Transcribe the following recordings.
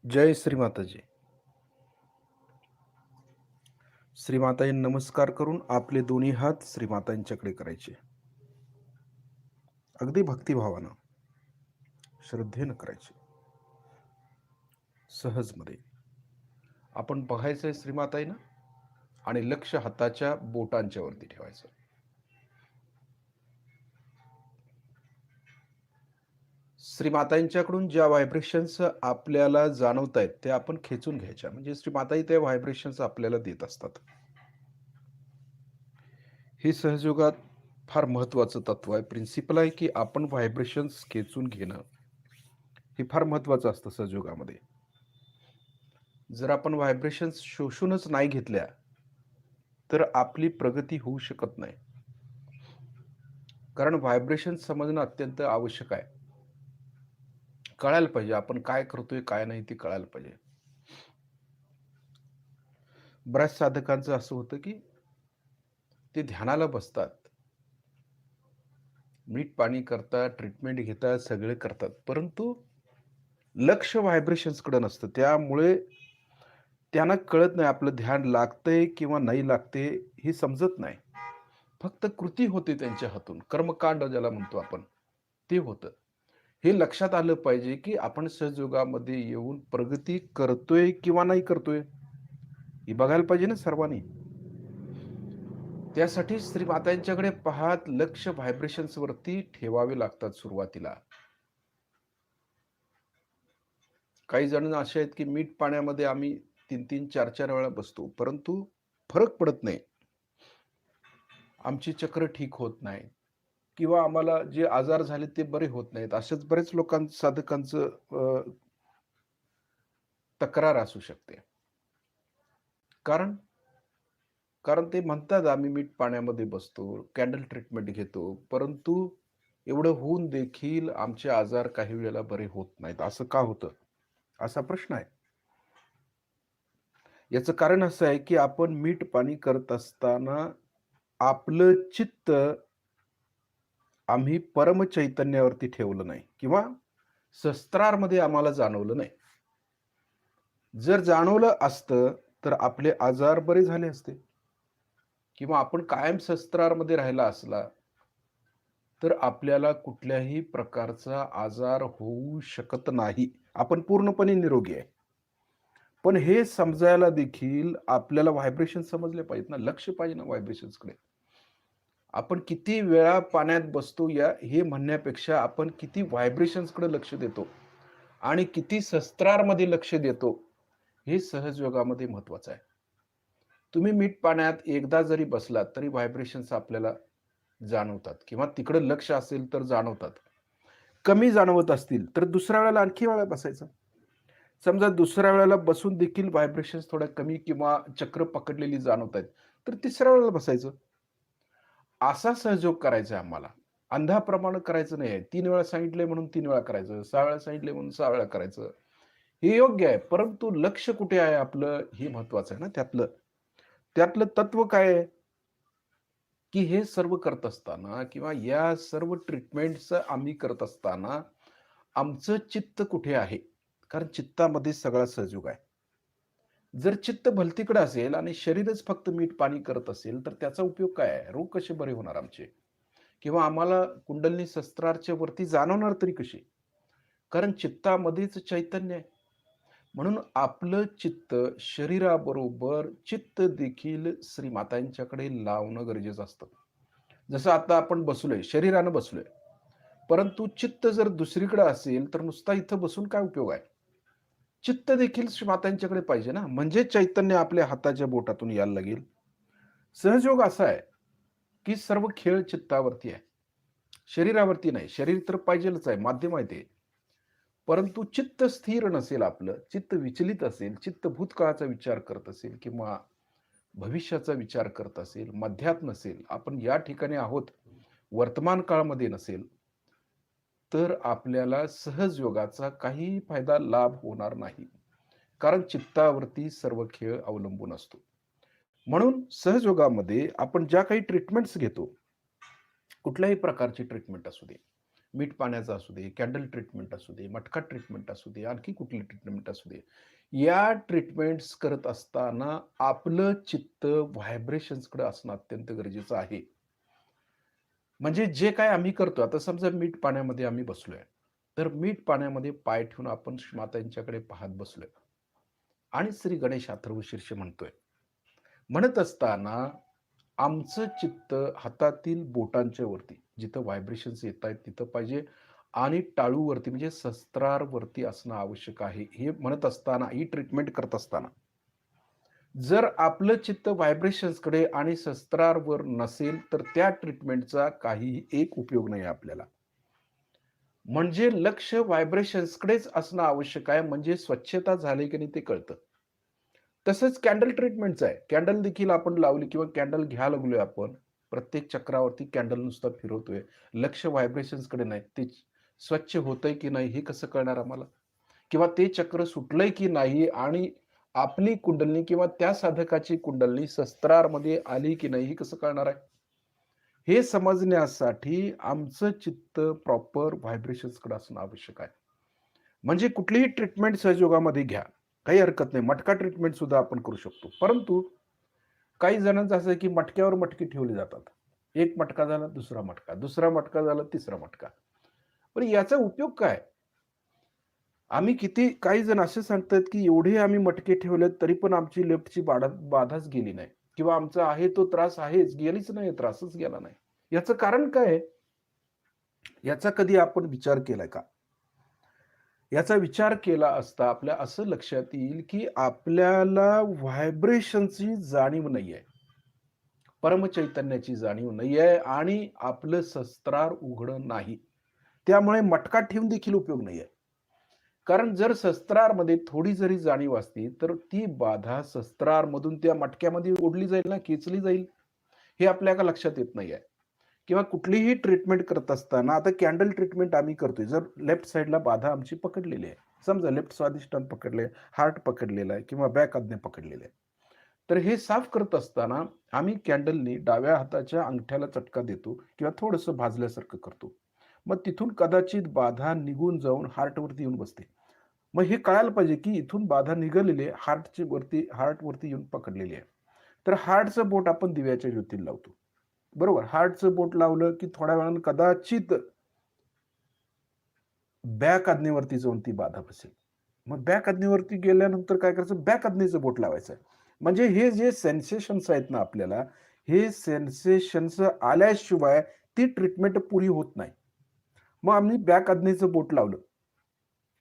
जय श्रीमाताजी. श्रीमाताजी नमस्कार करून आपले दोन्ही हात श्रीमातांच्याकडे करायचे. अगदी भक्तिभावानं, श्रद्धेनं करायचे. सहजमध्ये. आपण बघायचंय श्रीमाताईनं आणि लक्ष हाताच्या बोटांच्या वरती ठेवायचं. श्रीमातांच्याकडून ज्या व्हायब्रेशन्स आपल्याला जाणवत आहेत त्या आपण खेचून घ्यायच्या. म्हणजे श्रीमाताई त्या व्हायब्रेशन्स आपल्याला देत असतात. हे सहजयोगात फार महत्वाचं तत्व आहे, प्रिन्सिपल आहे, की आपण व्हायब्रेशन्स खेचून घेणं हे फार महत्वाचं असतं सहजयोगामध्ये. जर आपण व्हायब्रेशन्स शोषूनच नाही घेतल्या तर आपली प्रगती होऊ शकत नाही. कारण व्हायब्रेशन समजणं अत्यंत आवश्यक आहे. कळायला पाहिजे आपण काय करतोय काय नाही ते कळायला पाहिजे. बऱ्याच साधकांचं असं होतं की ते ध्यानाला बसतात, मीठ पाणी करतात, ट्रीटमेंट घेतात, सगळे करतात, परंतु लक्ष व्हायब्रेशन्स कडे नसतं. त्यामुळे त्यांना कळत नाही आपलं ध्यान लागतंय किंवा नाही लागते हे समजत नाही. फक्त कृती होते त्यांच्या हातून, कर्मकांड ज्याला म्हणतो आपण ते होतं. हे लक्षात आलं पाहिजे की आपण सहजयोगामध्ये येऊन प्रगती करतोय किंवा नाही करतोय हे बघायला पाहिजे ना सर्वांनी. त्यासाठी श्रीमातांच्याकडे पाहत लक्ष व्हायब्रेशन्स वरती ठेवावे लागतात सुरुवातीला. काही जण असे आहेत की मीठ पाण्यामध्ये आम्ही 3-3 4-4 वेळा बसतो, परंतु फरक पडत नाही. आमची चक्र ठीक होत नाही किंवा आम्हाला जे आजार झाले ते बरे होत नाहीत. असेच बरेच साधकांचं तक्रार असू शकते. कारण कारण ते म्हणतात आम्ही मीठ पाण्यामध्ये बसतो, कॅन्डल ट्रीटमेंट घेतो, परंतु एवढं होऊन देखील आमचे आजार काही वेळेला बरे होत नाहीत. असं का होतं? असा प्रश्न आहे. याचं कारण असं आहे की आपण मीठ पाणी करत असताना आपलं चित्त आम्ही परमचैतन्यावरती ठेवलं नाही किंवा शस्त्रामध्ये आम्हाला जाणवलं नाही. जर जाणवलं असतं तर आपले आजार बरे झाले असते किंवा आपण कायम शस्त्रामध्ये राहिला असला तर आपल्याला कुठल्याही प्रकारचा आजार होऊ शकत नाही. आपण पूर्णपणे निरोगी आहे. पण हे समजायला देखील आपल्याला व्हायब्रेशन समजले पाहिजेत ना, लक्ष पाहिजे ना व्हायब्रेशन्सकडे. आपण किती वेळा पाण्यात बसतो या हे म्हणण्यापेक्षा आपण किती व्हायब्रेशन्सकडे लक्ष देतो आणि किती शस्त्रामध्ये लक्ष देतो हे सहजयोगामध्ये महत्वाचं आहे. तुम्ही मीठ पाण्यात एकदा जरी बसलात तरी व्हायब्रेशन्स आपल्याला जाणवतात किंवा तिकडे लक्ष असेल तर जाणवतात. कमी जाणवत असतील तर दुसऱ्या वेळेला आणखी वेळा बसायचं. समजा दुसऱ्या वेळेला बसून देखील व्हायब्रेशन्स थोड्या कमी किंवा चक्र पकडलेली जाणवत आहेत, तर तिसऱ्या वेळेला बसायचं. असा सहयोग करायचा आहे आम्हाला. अंधाप्रमाणे करायचं नाहीये. 3 वेळा सांगितलंय म्हणून 3 वेळा करायचं. 6 वेळा सांगितलंय म्हणून 6 वेळा करायचं. हे योग्य आहे. परंतु लक्ष कुठे आहे आपलं हे महत्वाचं आहे ना त्यातलं. त्यातलं तत्व काय आहे? की हे सर्व करत असताना किंवा या सर्व ट्रीटमेंट्स आम्ही करत असताना आमचं चित्त कुठे आहे? कारण चित्तामध्ये सगळा सहयोग आहे. जर चित्त भलतीकडे असेल आणि शरीरच फक्त मीठ पाणी करत असेल, तर त्याचा उपयोग काय आहे? रोग कसे बरे होणार आमचे? किंवा आम्हाला कुंडलिनी शस्त्राच्या वरती जाणवणार तरी कशी? कारण चित्तामध्येच चैतन्य आहे. म्हणून आपलं चित्त शरीराबरोबर चित्त देखील श्रीमातांच्याकडे लावणं गरजेचं असतं. जसं आता आपण बसलोय, शरीरानं बसलोय. परंतु चित्त जर दुसरीकडे असेल, तर नुसता इथं बसून काय उपयोग आहे? चित्त देखील मातांच्याकडे पाहिजे ना, म्हणजे चैतन्य आपल्या हाताच्या बोटातून यायला लागेल. सहजयोग असा आहे, की सर्व खेळ चित्तावरती आहे. शरीरावरती नाही. शरीर तर पाहिजेलच आहे, माध्यम आहे ते. परंतु चित्त स्थिर नसेल आपलं, चित्त विचलित असेल, चित्त भूतकाळाचा विचार करत असेल किंवा भविष्याचा विचार करत असेल, मध्यात नसेल, आपण या ठिकाणी आहोत, वर्तमान काळामध्ये नसेल, तर आपल्याला सहज योगाचा काही फायदा लाभ होणार नाही. कारण चित्तावरती सर्व खेळ अवलंबून असतो. म्हणून सहजयोगामध्ये आपण ज्या काही ट्रीटमेंट्स घेतो, कुठल्याही प्रकारची ट्रीटमेंट असू दे, मीठ पाण्याचा असू दे, कॅन्डल ट्रीटमेंट असू दे, मटका ट्रीटमेंट असू दे, आणखी कुठली ट्रीटमेंट असू दे. या ट्रीटमेंट्स करत असताना आपलं चित्त व्हायब्रेशन्सकडे असणं अत्यंत गरजेचं आहे. म्हणजे जे काही आम्ही करतो, आता समजा मीठ पाण्यामध्ये आम्ही बसलोय, तर मीठ पाण्यामध्ये पाय ठेवून आपण मातांच्याकडे पाहत बसलोय आणि श्री गणेश अथर्व शीर्ष म्हणतोय. म्हणत असताना आमचं चित्त हातातील बोटांच्या वरती, जिथं व्हायब्रेशन्स येत आहेत तिथं पाहिजे आणि टाळूवरती म्हणजे सहस्त्रारवरती असणं आवश्यक आहे. हे म्हणत असताना, ही ट्रीटमेंट करत असताना जर आपलं चित्त व्हायब्रेशन्सकडे आणि सहस्त्रारवर नसेल, तर त्या ट्रीटमेंटचा काहीही एक उपयोग नाही आपल्याला. म्हणजे लक्ष व्हायब्रेशन्सकडेच असणं आवश्यक आहे, म्हणजे स्वच्छता झाली की नाही ते कळतं. तसंच कॅन्डल ट्रीटमेंटचं आहे. कॅन्डल देखील आपण लावली किंवा कॅन्डल घ्यायला लागलोय आपण. प्रत्येक चक्रावरती कॅन्डल नुसता फिरवतोय. लक्ष व्हायब्रेशन्सकडे नाही. ते स्वच्छ होतंय की नाही हे कसं कळणार आम्हाला? किंवा ते चक्र सुटलंय की नाही आणि आपली कुंडलिनी किंवा त्या साधकाची कुंडलिनी सहस्त्रारमध्ये आली की नाही हे कसं कळणार आहे? हे समजण्यासाठी आमचं चित्त प्रॉपर व्हायब्रेशन्सकडे असणं आवश्यक आहे. म्हणजे कुठलीही ट्रीटमेंट सहयोगामध्ये घ्या. काही हरकत नाही. मटका ट्रीटमेंट सुद्धा आपण करू शकतो. परंतु काही जणांचं असं आहे, की मटक्यावर मटके ठेवले जातात. एक मटका झाला, दुसरा मटका, दुसरा मटका झाला, तिसरा मटका. पण याचा उपयोग काय? आम्ही किती काही जण असे सांगतात, की एवढे आम्ही मटके ठेवलेत, तरी पण आमची लेफ्टची बाधाच गेली नाही किंवा आमचा आहे तो त्रास आहेच, गेलीच नाही, त्रासच गेला नाही. याचं कारण काय आहे? याचा कधी आपण विचार केलाय का? याचा विचार केला असता आपल्या असं लक्षात येईल, की आपल्याला व्हायब्रेशनची जाणीव नाहीये. परमचैतन्याची जाणीव नाहीये आणि आपलं सहस्त्रार उघडं नाही. त्यामुळे मटका ठेवून देखील उपयोग नाहीये. कारण जर सहस्त्रारमध्ये थोडी जरी जाणीव असती, तर ती बाधा सहस्त्रारमधून त्या मटक्यामध्ये ओढली जाईल ना, खेचली जाईल. हे आपल्या लक्षात येत नाहीये. किंवा कुठलीही ट्रीटमेंट करत असताना आता कॅन्डल ट्रीटमेंट आम्ही करतोय. जर लेफ्ट साइडला बाधा आमची पकडलेली आहे. समजा लेफ्ट स्वादिष्टान पकडले, हार्ट पकडलेला आहे किंवा बॅक आज्ञा पकडलेली आहे. तर हे साफ करत असताना आम्ही कॅन्डलनी डाव्या हाताच्या अंगठ्याला चटका देतो किंवा थोडंसं भाजल्यासारखं करतो. मग तिथून कदाचित बाधा निघून जाऊन हार्टवरती येऊन बसते. मग हे कळायला पाहिजे, की इथून बाधा निघालेली आहे, हार्टवरती येऊन पकडलेली आहे. तर हार्टचं बोट आपण दिव्याच्या ज्योतीला लावतो. बरोबर. हार्टचं बोट लावलं, की थोड्या वेळानं कदाचित बॅक आज्ञेवरती जाऊन ती बाधा बसेल. मग बॅक आज्ञेवरती गेल्यानंतर काय करायचं? बॅक आज्ञेचं बोट लावायचं. म्हणजे हे जे सेन्सेशन्स आहेत ना आपल्याला, हे सेन्सेशन्स आल्याशिवाय ती ट्रीटमेंट पुरी होत नाही. मग आम्ही बॅक आज्ञेचं बोट लावलं.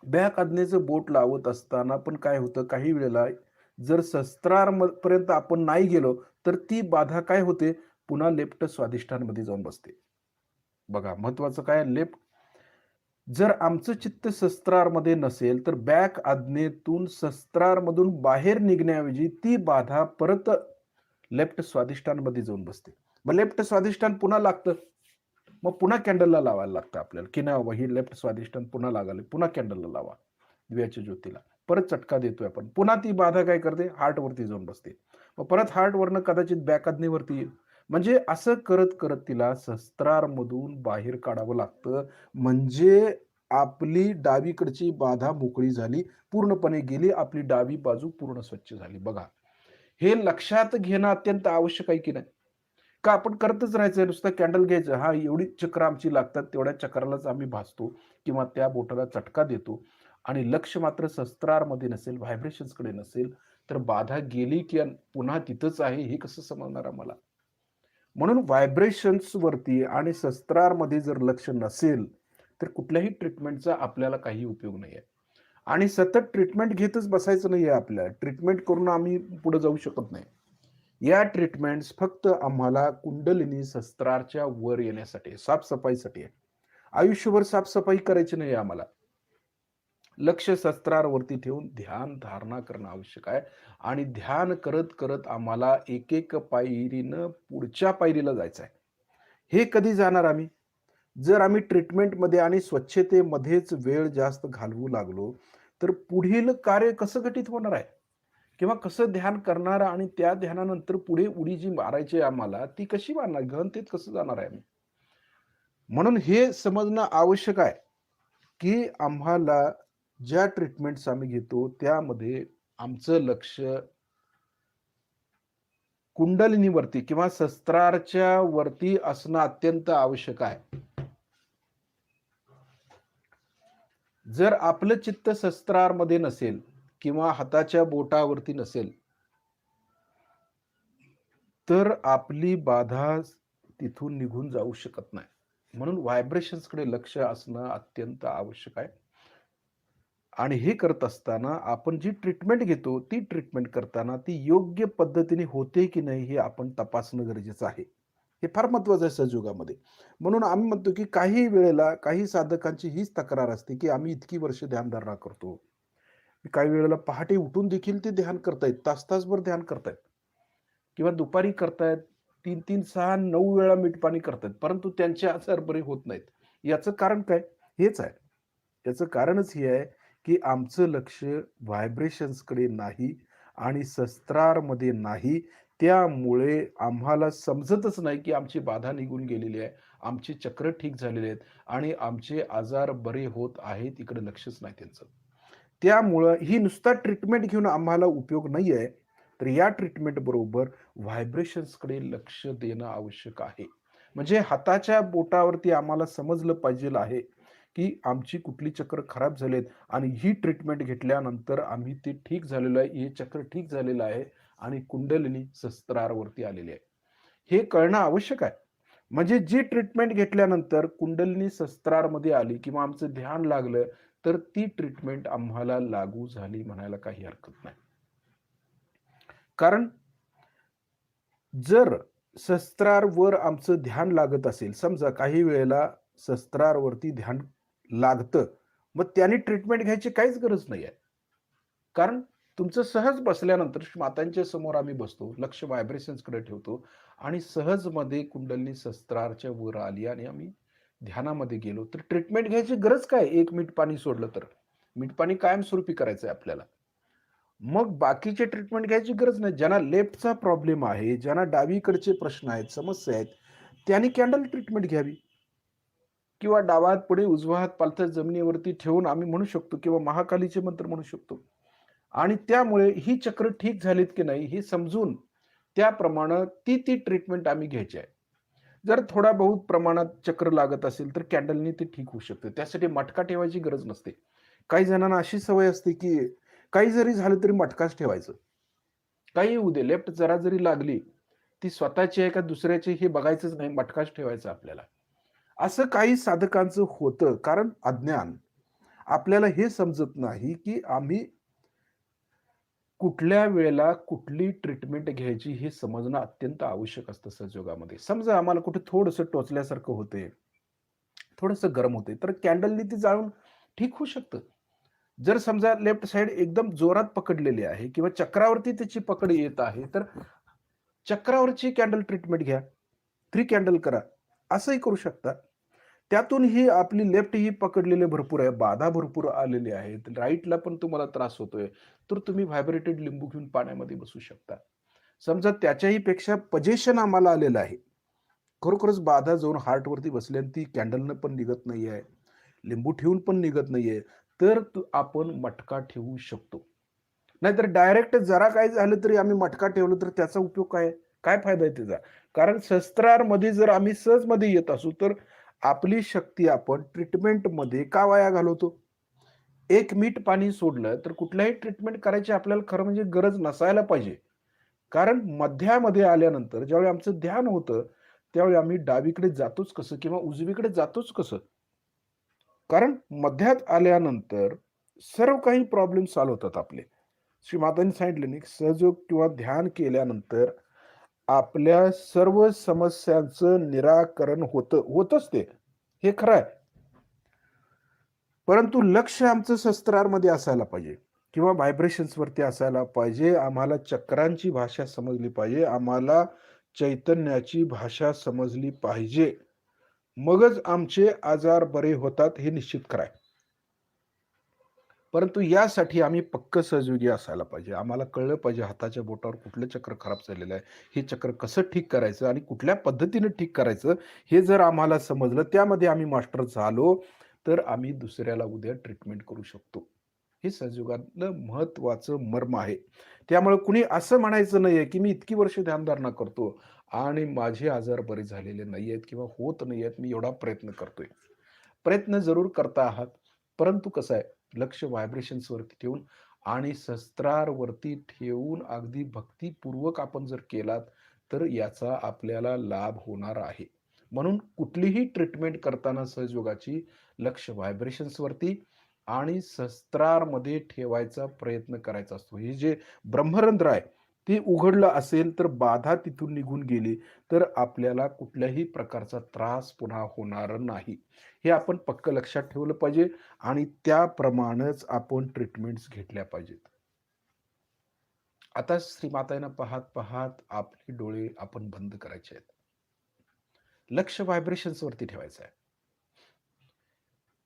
बॅक आज्ञेचं बोट लावत असताना पण काय होतं, काही वेळेला जर पर्यंत आपण नाही गेलो, तर ती बाधा काय होते, पुन्हा लेफ्ट स्वादिष्टांमध्ये जाऊन बसते. बघा महत्वाचं काय, लेफ्ट जर आमचं चित्त सहस्त्रारमध्ये नसेल, तर बॅक आज्ञेतून सहस्त्रारमधून बाहेर निघण्याऐवजी ती बाधा परत लेफ्ट स्वादिष्टांमध्ये जाऊन बसते. मग लेफ्ट स्वादिष्टान पुन्हा लागतं. मग पुन्हा कॅन्डलला लावायला लागतं आपल्याला, की नाही ही लेफ्ट स्वादिष्टान पुन्हा लागायला, पुन्हा कॅन्डलला लावा दिव्याच्या ज्योतीला. परत चटका देतोय आपण. पुन्हा ती बाधा काय करते? हार्टवरती जाऊन बसते. मग परत हार्टवरनं कदाचित बॅक आज्ञेवरती येईल. म्हणजे असं करत करत तिला सहस्त्रारमधून बाहेर काढावं लागतं. म्हणजे आपली डावीकडची बाधा मोकळी झाली, पूर्णपणे गेली. आपली डावी बाजू पूर्ण स्वच्छ झाली. बघा, हे लक्षात घेणं अत्यंत आवश्यक आहे की नाही? का आपण करतच राहायचं, नुसतं कॅन्डल घ्यायचं. हां, एवढी चक्र आमची लागतात, तेवढ्या चक्रालाच आम्ही भाजतो किंवा त्या बोटाला चटका देतो आणि लक्ष मात्र सहस्त्रारमध्ये नसेल, व्हायब्रेशन्सकडे नसेल, तर बाधा गेली की पुन्हा तिथंच आहे हे कसं समजणार आम्हाला? म्हणून व्हायब्रेशन्सवरती आणि सहस्त्रारमध्ये जर लक्ष नसेल, तर कुठल्याही ट्रीटमेंटचा आपल्याला काही उपयोग नाहीये. आणि सतत ट्रीटमेंट घेतच बसायचं नाहीये आपल्याला. ट्रीटमेंट करून आम्ही पुढे जाऊ शकत नाही. या ट्रीटमेंट्स फक्त आम्हाला कुंडलिनी सहस्त्रारच्या वर येण्यासाठी आहे, साफ-सफाईसाठी आहे. आयुष्यभर साफ करायची नाही आम्हाला. लक्ष सहस्त्रारवरती ठेवून ध्यान धारणा करणं आवश्यक आहे आणि ध्यान करत करत आम्हाला एक पायरीनं पुढच्या पायरीला जायचं आहे. हे कधी जाणार आम्ही? जर आम्ही ट्रीटमेंटमध्ये आणि स्वच्छतेमध्येच वेळ जास्त घालवू लागलो, तर पुढील कार्य कसं घटित होणार आहे? किंवा कसं ध्यान करणार आणि त्या ध्यानानंतर पुढे उडी जी मारायची आहे आम्हाला, ती कशी मारणार? गहनतेत कसं जाणार आहे आम्ही? म्हणून हे समजणं आवश्यक आहे, की आम्हाला ज्या ट्रीटमेंट्स आम्ही घेतो त्यामध्ये आमचं लक्ष कुंडलिनीवरती किंवा शस्त्राच्या वरती असणं अत्यंत आवश्यक आहे. जर आपलं चित्त शस्त्रामध्ये नसेल किंवा हाताच्या बोटावरती नसेल, तर आपली बाधा तिथून निघून जाऊ शकत नाही. म्हणून व्हायब्रेशन्सकडे लक्ष असणं अत्यंत आवश्यक आहे. आणि हे करत असताना आपण जी ट्रीटमेंट घेतो, ती ट्रीटमेंट करताना ती योग्य पद्धतीने होते की नाही हे आपण तपासणं गरजेचं आहे. हे फार महत्वाचं आहे सहयोगामध्ये. म्हणून आम्ही म्हणतो की काही वेळेला काही साधकांची हीच तक्रार असते, की आम्ही इतकी वर्ष ध्यानधारणा करतो. काही वेळेला पहाटे उठून देखील ते ध्यान करतायत, तास-तासभर ध्यान करतायत किंवा दुपारी करतायत, 3-3, 6, 9 वेळा मीठपाणी करतायत, परंतु त्यांचे आजार बरे होत नाहीत. याचं कारण काय? हेच आहे. याचं कारणच हे आहे, की आमचं लक्ष व्हायब्रेशन्सकडे नाही आणि शस्त्रारमध्ये नाही. त्यामुळे आम्हाला समजतच नाही, की आमची बाधा निघून गेलेली आहे. आमची चक्र ठीक झालेली आहेत आणि आमचे आजार बरे होत आहेत. इकडे लक्षच नाही त्यांचं. त्यामुळं ही नुसता ट्रीटमेंट घेऊन आम्हाला उपयोग नाहीये. तर या ट्रीटमेंट बरोबर व्हायब्रेशन्सकडे लक्ष देणं आवश्यक आहे. म्हणजे हाताच्या बोटावरती आम्हाला समजलं पाहिजेल आहे, की आमची कुठली चक्र खराब झालेत आणि ही ट्रीटमेंट घेतल्यानंतर आम्ही ते ठीक झालेलं आहे, हे चक्र ठीक झालेलं आहे आणि कुंडलिनी शस्त्रारवरती आलेली आहे. हे कळणं आवश्यक आहे. म्हणजे जी ट्रीटमेंट घेतल्यानंतर कुंडलिनी शस्त्रारमध्ये आली किंवा आमचं ध्यान लागलं, तर ती ट्रीटमेंट आम्हाला लागू झाली म्हणायला काही हरकत नाही. कारण जर शस्त्रारवर आमचं ध्यान लागत असेल, समजा काही वेळेला शस्त्रारवरती ध्यान लागतं, मग त्याने ट्रीटमेंट घ्यायची काहीच गरज नाही आहे. कारण तुमचं सहज बसल्यानंतर मातांच्या समोर आम्ही बसतो, लक्ष व्हायब्रेशन्सकडे ठेवतो आणि सहजमध्ये कुंडलिनी शस्त्रारच्या वर आली आणि आम्ही ध्यानामध्ये गेलो, तर ट्रीटमेंट घ्यायची गरज काय? 1 मीठ पाणी सोडलं तर. मीठ पाणी कायमस्वरूपी करायचं आहे आपल्याला. मग बाकीचे ट्रीटमेंट घ्यायची गरज नाही. ज्यांना लेफ्टचा प्रॉब्लेम आहे, ज्यांना डावीकडचे प्रश्न आहेत, समस्या आहेत, त्यांनी कॅन्डल ट्रीटमेंट घ्यावी किंवा डावा हात पुढे, उजवा हात पालथ्या जमिनीवरती ठेवून आम्ही म्हणू शकतो किंवा महाकालीचे मंत्र म्हणू शकतो. आणि त्यामुळे ही चक्र ठीक झालीत की नाही हे समजून त्याप्रमाणे ती ट्रीटमेंट आम्ही घ्यायची आहे. जर थोडा बहुत प्रमाणात चक्र लागत असेल तर कॅन्डलनी ते ठीक होऊ शकते. त्यासाठी मटका ठेवायची गरज नसते. काही जणांना अशी सवय असते, की काही जरी झालं तरी मटकाच ठेवायचं. काही होऊ दे, लेफ्ट जरा जरी लागली, ती स्वतःची आहे का दुसऱ्याची हे बघायचंच नाही, मटकाच ठेवायचा आपल्याला. असं काही साधकांचं होतं कारण अज्ञान. आपल्याला हे समजत नाही, की आम्ही कुठल्या वेळेला कुठली ट्रीटमेंट घ्यायची हे समजणं अत्यंत आवश्यक असतं सहयोगामध्ये. समजा आम्हाला कुठे थोडंसं टोचल्यासारखं होतंय, थोडंसं गरम होतंय, तर कॅन्डलनी ती जाळून ठीक होऊ शकतं. जर समजा लेफ्ट साइड एकदम जोरात पकडलेली आहे किंवा चक्रावरती त्याची पकड येत आहे, तर चक्रावरची कॅन्डल ट्रीटमेंट घ्या. 3 कॅन्डल करा. असंही करू शकता. त्यातून ही आपली लेफ्ट ही पकडलेली भरपूर आहे, बाधा भरपूर आलेली आहेत. राईटला पण तुम्हाला त्रास होतोय, तर तुम्ही व्हायब्रेटेड लिंबू घेऊन पाण्यामध्ये बसू शकता. समजा त्याच्याही पेक्षा पजेशन आम्हाला आलेलं आहे. खरोखरच बाधा जाऊन हार्टवरती बसली आणि ती कॅन्डलनं पण निघत नाहीये, लिंबू ठेवून पण निघत नाहीये, तर आपण मटका ठेवू शकतो. नाहीतर डायरेक्ट जरा काही झालं तरी आम्ही मटका ठेवलं तर त्याचा उपयोग काय? काय फायदा आहे त्याचा? कारण शस्त्रारमध्ये जर आम्ही सहजमध्ये येत असू, तर आपली शक्ती आपण ट्रीटमेंटमध्ये का वाया घालवतो? एक मीठ पाणी सोडलं तर कुठल्याही ट्रीटमेंट करायची आपल्याला खरं म्हणजे गरज नसायला पाहिजे. कारण मध्यामध्ये आल्यानंतर ज्यावेळी आमचं ध्यान होतं, त्यावेळी आम्ही डावीकडे जातोच कसं किंवा उजवीकडे जातोच कसं? कारण मध्यात आल्यानंतर सर्व काही प्रॉब्लेम सॉल्व्ह होतात आपले. श्री मातांनी सांगितलं नाही, सहयोग किंवा ध्यान केल्यानंतर आपल्या सर्व समस्यांचं निराकरण होतच ते. हे खरं आहे. परंतु लक्ष आमचं शस्त्रारमध्ये असायला पाहिजे किंवा व्हायब्रेशन्सवरती असायला पाहिजे. आम्हाला चक्रांची भाषा समजली पाहिजे. आम्हाला चैतन्याची भाषा समजली पाहिजे. मगच आमचे आजार बरे होतात हे निश्चित खरं आहे. परंतु यासाठी आम्ही पक्क सहयोगी असायला पाहिजे. आम्हाला कळलं पाहिजे हाताच्या बोटावर कुठलं चक्र खराब झालेलं आहे. हे चक्र कसं ठीक करायचं आणि कुठल्या पद्धतीने ठीक करायचं, हे जर आम्हाला समजलं, त्यामध्ये आम्ही मास्टर झालो, तर आम्ही दुसऱ्याला उद्या ट्रीटमेंट करू शकतो. हे सहयोगातलं महत्त्वाचं मर्म आहे. त्यामुळे कुणी असं म्हणायचं नाहीये, की मी इतकी वर्ष ध्यानधारणा करतो आणि माझे आजार बरे झालेले नाहीयेत किंवा होत नाहीयेत. मी एवढा प्रयत्न करतोय. प्रयत्न जरूर करता आहात, परंतु कसं आहे, लक्ष व्हायब्रेशन्सवरती ठेवून आणि शस्त्रारवरती ठेवून अगदी भक्तिपूर्वक आपण जर केलात, तर याचा आपल्याला लाभ होणार आहे. म्हणून कुठलीही ट्रीटमेंट करताना सहजयोगाची लक्ष व्हायब्रेशन्सवरती आणि शस्त्रारमध्ये ठेवायचा प्रयत्न करायचा असतो. हे जे ब्रह्मरंध्र आहे, ते उघडलं असेल तर बाधा तिथून निघून गेली, तर आपल्याला कुठल्याही प्रकारचा त्रास पुन्हा होणार नाही. हे आपण पक्क लक्षात ठेवलं पाहिजे आणि त्याप्रमाणेच आपण ट्रीटमेंट्स घेतल्या पाहिजेत. आता श्रीमातांना पाहत आपले डोळे आपण बंद करायचे आहेत. लक्ष व्हायब्रेशन्स वरती ठेवायचं आहे.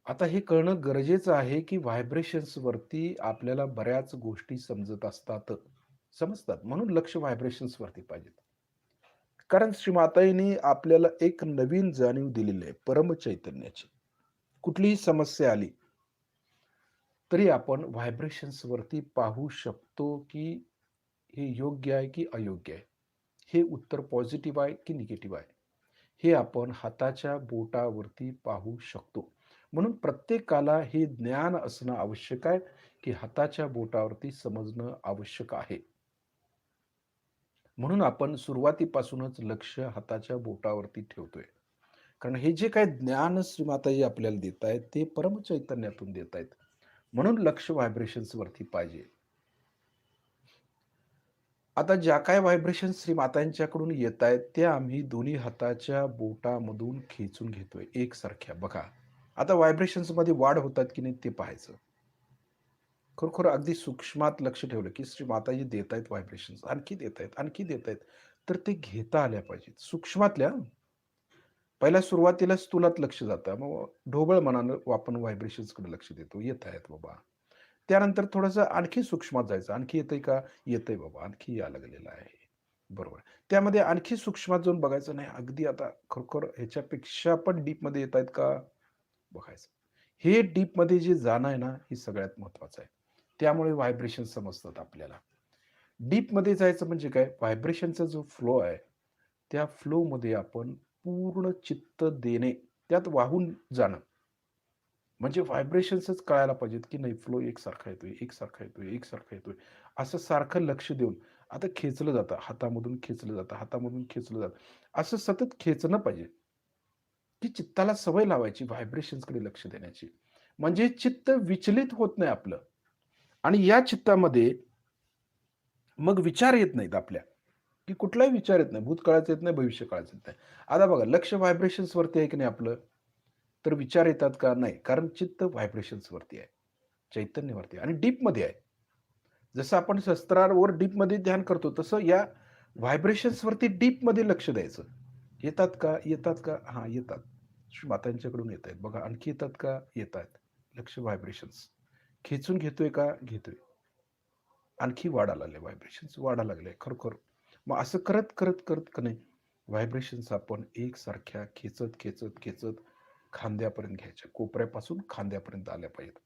आता हे कळणं गरजेचं आहे, की व्हायब्रेशन्स वरती आपल्याला बऱ्याच गोष्टी समजत असतात. समजतात म्हणून लक्ष व्हायब्रेशन्स वरती पाहिजेत. कारण श्रीमाताईंनी आपल्याला एक नवीन जाणीव दिलेली आहे परमचैतन्याची. कुठलीही समस्या आली तरी आपण व्हायब्रेशन्स वरती पाहू शकतो, की हे योग्य आहे की अयोग्य आहे. हे उत्तर पॉझिटिव्ह आहे की निगेटिव्ह आहे. हे आपण हाताच्या बोटावरती पाहू शकतो. म्हणून प्रत्येकाला हे ज्ञान असणं आवश्यक आहे, की हाताच्या बोटावरती समजणं आवश्यक आहे. म्हणून आपण सुरुवातीपासूनच लक्ष हाताच्या बोटावरती ठेवतोय. कारण हे जे काही ज्ञान श्रीमाताजी आपल्याला देत आहेत, ते परमचैतन्यातून देत आहेत. म्हणून लक्ष व्हायब्रेशन्स वरती पाहिजे. आता ज्या काही व्हायब्रेशन्स श्रीमातांच्याकडून येत आहेत, त्या आम्ही दोन्ही हाताच्या बोटामधून खेचून घेतोय एकसारख्या. बघा, आता व्हायब्रेशन्समध्ये वाढ होतात की नाही ते पाहायचं. खरोखर अगदी सूक्ष्मात लक्ष ठेवलं, की श्रीमाताजी देत आहेत व्हायब्रेशन्स, आणखी देत आहेत, आणखी देत आहेत. तर ते घेता आल्या पाहिजेत. सूक्ष्मातल्या पहिल्या सुरुवातीला स्थूलात लक्ष जातं. मग ढोबळ मनानं आपण व्हायब्रेशन्सकडे लक्ष देतो. येत आहेत बाबा. त्यानंतर थोडंसं आणखी सूक्ष्मात जायचं. आणखी येतंय का? येतंय बाबा. आणखी यायला लागलेलं आहे. बरोबर. त्यामध्ये आणखी सूक्ष्मात जाऊन बघायचं नाही. अगदी आता खरोखर ह्याच्यापेक्षा पण डीपमध्ये येत आहेत का? बघायचं. हे डीपमध्ये जे जाणं आहे ना, हे सगळ्यात महत्त्वाचं आहे. त्यामुळे व्हायब्रेशन समजतात आपल्याला. डीपमध्ये जायचं म्हणजे काय? व्हायब्रेशनचा जो फ्लो आहे, त्या फ्लोमध्ये आपण पूर्ण चित्त देणे, त्यात वाहून जाणं. म्हणजे व्हायब्रेशन्सच कळायला पाहिजेत, की नाही फ्लो एकसारखा येतोय, एकसारखा येतोय, एकसारखा येतोय. असं सारखं लक्ष देऊन आता खेचलं जातं, हातामधून खेचलं जातं, हातामधून खेचलं जातं. असं सतत खेचणं पाहिजे, की चित्ताला सवय लावायची व्हायब्रेशन्सकडे लक्ष देण्याची. म्हणजे चित्त विचलित होत नाही आपलं आणि या चित्तामध्ये मग विचार येत नाहीत आपल्या, की कुठलाही विचार येत नाही. भूतकाळाचा येत नाही, भविष्यकाळाचा येत नाही. आता बघा लक्ष व्हायब्रेशन्सवरती आहे की नाही आपलं, तर विचार येतात का? नाही. कारण चित्त व्हायब्रेशन्सवरती आहे, चैतन्यावरती आहे आणि डीपमध्ये आहे. जसं आपण शस्त्रावर डीपमध्ये ध्यान करतो, तसं या व्हायब्रेशन्सवरती डीपमध्ये लक्ष द्यायचं. येतात का? येतात का? हां, येतात. मातांच्याकडून येत आहेत. बघा आणखी येतात का? येतायत. लक्ष व्हायब्रेशन्स. खेचून घेतोय का? घेतोय. आणखी वाढायला लागले व्हायब्रेशन्स वाढायला लागले खरोखर. मग असं करत का नाही व्हायब्रेशन्स आपण एकसारख्या खेचत खांद्यापर्यंत घ्यायच्या. कोपऱ्यापासून खांद्यापर्यंत आल्या पाहिजेत.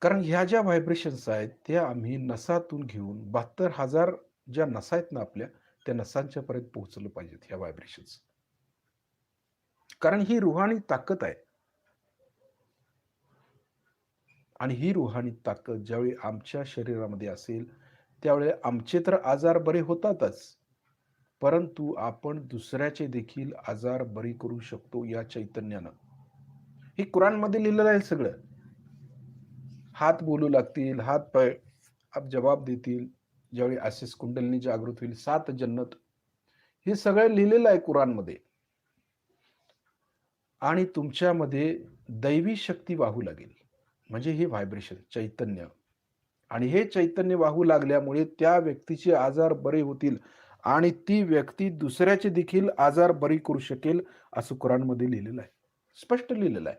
कारण ह्या ज्या व्हायब्रेशन्स आहेत, त्या आम्ही नसातून घेऊन 72,000 ज्या नसा आहेत ना आपल्या, त्या नसांच्या पर्यंत पोहोचलं पाहिजेत ह्या व्हायब्रेशन्स. कारण ही रुहानी ताकद आहे. आणि ही रुहानी ताकद ज्यावेळी आमच्या शरीरामध्ये असेल, त्यावेळी आमचे तर आजार बरे होतातच. परंतु आपण दुसऱ्याचे देखील आजार बरी करू शकतो या चैतन्यानं. हे कुराणमध्ये लिहिलेलं आहे सगळं. हात बोलू लागतील, हात पाय आप जबाब देतील. ज्यावेळी आशिष कुंडलिनी जागृत होईल, 7 जन्नत. हे सगळं लिहिलेलं आहे कुराणमध्ये. आणि तुमच्यामध्ये दैवी शक्ती वाहू लागेल. म्हणजे हे व्हायब्रेशन, चैतन्य. आणि हे चैतन्य वाहू लागल्यामुळे त्या व्यक्तीचे आजार बरे होतील आणि ती व्यक्ती दुसऱ्याचे देखील आजार बरी करू शकेल, असं कुराणमध्ये लिहिलेलं आहे. स्पष्ट लिहिलेलं आहे.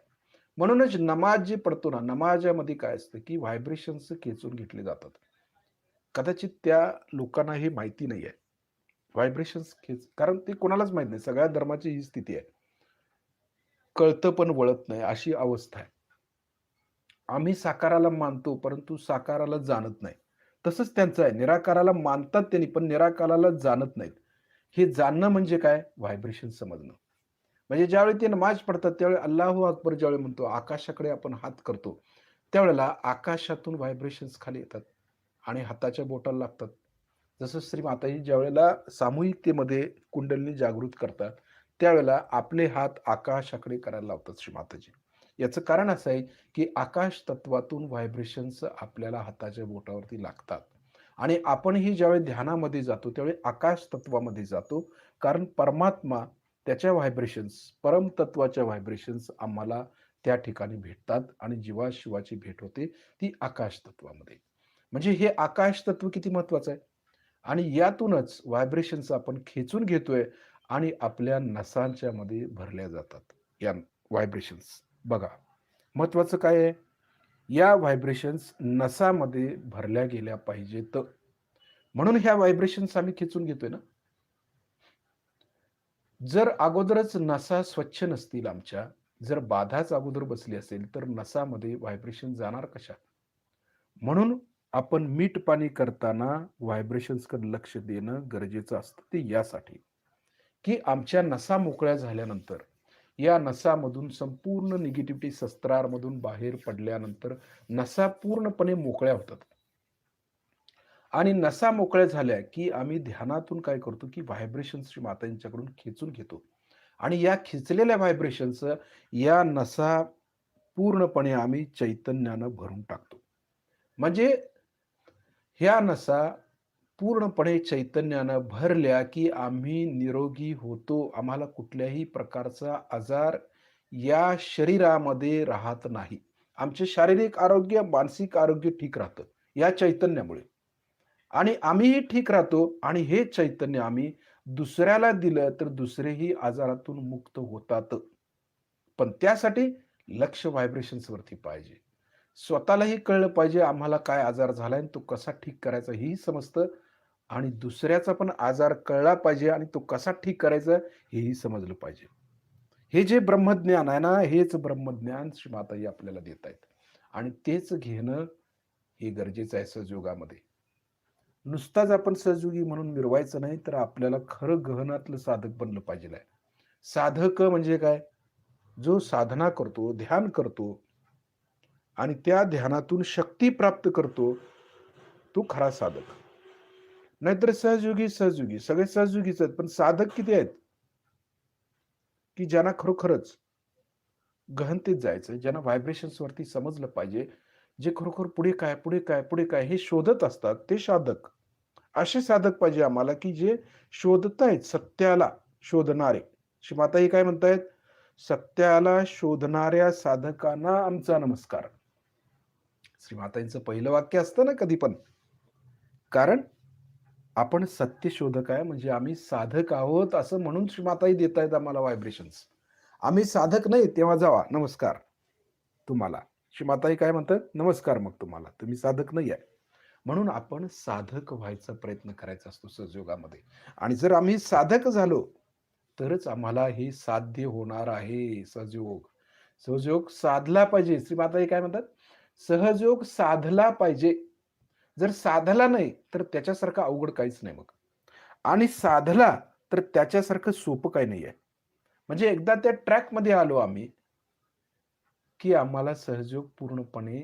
म्हणूनच नमाज जे पडतो ना, नमाजामध्ये काय असतं, की व्हायब्रेशन्स खेचून घेतले जातात. कदाचित त्या लोकांना हे माहिती नाहीये. व्हायब्रेशन्स कारण ते कोणालाच माहीत नाही. सगळ्या धर्माची ही स्थिती आहे. कळतं पण वळत नाही अशी अवस्था आहे. आम्ही साकाराला मानतो, परंतु साकाराला जाणत नाही. तसंच त्यांचं आहे. निराकाराला मानतात त्यांनी, पण निराकाराला जाणत नाहीत. हे जाणणं म्हणजे काय? व्हायब्रेशन समजणं. म्हणजे ज्यावेळी ते नमाज पडतात, त्यावेळी अल्लाहू अकबर ज्यावेळी म्हणतो, आकाशाकडे आपण हात करतो, त्यावेळेला आकाशातून व्हायब्रेशन्स खाली येतात आणि हाताच्या बोटाला लागतात. जसं श्री माताजी ज्यावेळेला सामूहिकतेमध्ये कुंडलिनी जागृत करतात, त्यावेळेला आपले हात आकाशाकडे करायला लावतात श्री माताजी. याचं कारण असं आहे, की आकाश तत्वातून व्हायब्रेशन्स आपल्याला हाताच्या बोटावरती लागतात आणि आपणही ज्यावेळी ध्यानामध्ये जातो, त्यावेळी आकाश तत्वामध्ये जातो. कारण परमात्मा त्याच्या व्हायब्रेशन्स, परमतत्वाच्या व्हायब्रेशन्स आम्हाला त्या ठिकाणी भेटतात आणि जीवाशिवाची भेट होते, ती आकाश तत्वामध्ये. म्हणजे हे आकाश तत्व किती महत्वाचं आहे आणि यातूनच व्हायब्रेशन्स आपण खेचून घेतोय आणि आपल्या नसांच्या मध्ये भरल्या जातात या व्हायब्रेशन्स. बघा, महत्वाचं काय आहे? या व्हायब्रेशन्स नसामध्ये भरल्या गेल्या पाहिजेत. म्हणून ह्या व्हायब्रेशन्स आम्ही खेचून घेतोय ना. जर अगोदरच नसा स्वच्छ नसतील आमच्या, जर बाधाच अगोदर बसली असेल, तर नसामध्ये व्हायब्रेशन जाणार कशा? म्हणून आपण मीठ पाणी करताना व्हायब्रेशन्सकडे लक्ष देणं गरजेचं असतं. ते यासाठी, की आमच्या नसा मोकळ्या झाल्यानंतर, या नसामधून संपूर्ण निगेटिव्हिटी शस्त्रारमधून बाहेर पडल्यानंतर नसा पूर्णपणे मोकळ्या होतात. आणि नसा मोकळ्या झाल्या, की आम्ही ध्यानातून काय करतो, की व्हायब्रेशन्स मातांच्याकडून खेचून घेतो. आणि या खेचलेल्या व्हायब्रेशन्स या नसा पूर्णपणे आम्ही चैतन्यानं भरून टाकतो. म्हणजे ह्या नसा पूर्णपणे चैतन्यानं भरल्या, की आम्ही निरोगी होतो. आम्हाला कुठल्याही प्रकारचा आजार या शरीरामध्ये राहत नाही. आमचे शारीरिक आरोग्य, मानसिक आरोग्य ठीक राहतं या चैतन्यामुळे. आणि आम्हीही ठीक राहतो आणि हे चैतन्य आम्ही दुसऱ्याला दिलं, तर दुसरेही आजारातून मुक्त होतात. पण त्यासाठी लक्ष व्हायब्रेशन्सवरती पाहिजे. स्वतःलाही कळलं पाहिजे आम्हाला काय आजार झालाय आणि तो कसा ठीक करायचा हेही समजतं आणि दुसऱ्याचा पण आजार कळला पाहिजे आणि तो कसा ठीक करायचा हेही समजलं पाहिजे. हे जे ब्रह्मज्ञान आहे ना, हेच ब्रह्मज्ञान श्री माताजी आपल्याला देत आहेत आणि तेच घेणं हे गरजेचं आहे सहजयोगामध्ये. नुसताच आपण सहजयोगी म्हणून मिरवायचं नाही, तर आपल्याला खरं गहनातलं साधक बनलं पाहिजे आहे. साधक म्हणजे काय? जो साधना करतो, ध्यान करतो आणि त्या ध्यानातून शक्ती प्राप्त करतो, तो खरा साधक. नाहीतर सहजयोगी, सहजयोगी. सगळे सहजयोगीच आहेत, पण साधक किती आहेत? की ज्यांना खरोखरच गहनतेत जायचंय, ज्यांना व्हायब्रेशन्स वरती समजलं पाहिजे, जे खरोखर पुढे काय, पुढे काय, पुढे काय हे शोधत असतात, ते साधक. असे साधक पाहिजे आम्हाला, की जे शोधतायत सत्याला शोधणारे. माताही काय म्हणतायत? सत्याला शोधणाऱ्या साधकांना आमचा नमस्कार. श्रीमातांचं पहिलं वाक्य असतं ना कधी पण. कारण आपण सत्य शोधक आहे म्हणजे आम्ही साधक आहोत असं म्हणून श्रीमाताही देत आहेत आम्हाला व्हायब्रेशन्स. आम्ही साधक नाही तेव्हा जावा नमस्कार तुम्हाला. श्रीमाताई काय म्हणतात? नमस्कार मग तुम्हाला. तुम्ही साधक नाही आहे. म्हणून आपण साधक व्हायचा प्रयत्न करायचा असतो सहजयोगामध्ये. आणि जर आम्ही साधक झालो, तरच आम्हाला हे साध्य होणार आहे सहजयोग. सहजयोग साधला पाहिजे. श्रीमाताई काय म्हणतात? सहजयोग साधला पाहिजे. जर साधला नाही, तर त्याच्यासारखं अवघड काहीच नाही मग. आणि साधला, तर त्याच्यासारखं सोपं काही नाहीये. म्हणजे एकदा त्या ट्रॅकमध्ये आलो आम्ही, की आम्हाला सहजयोग पूर्णपणे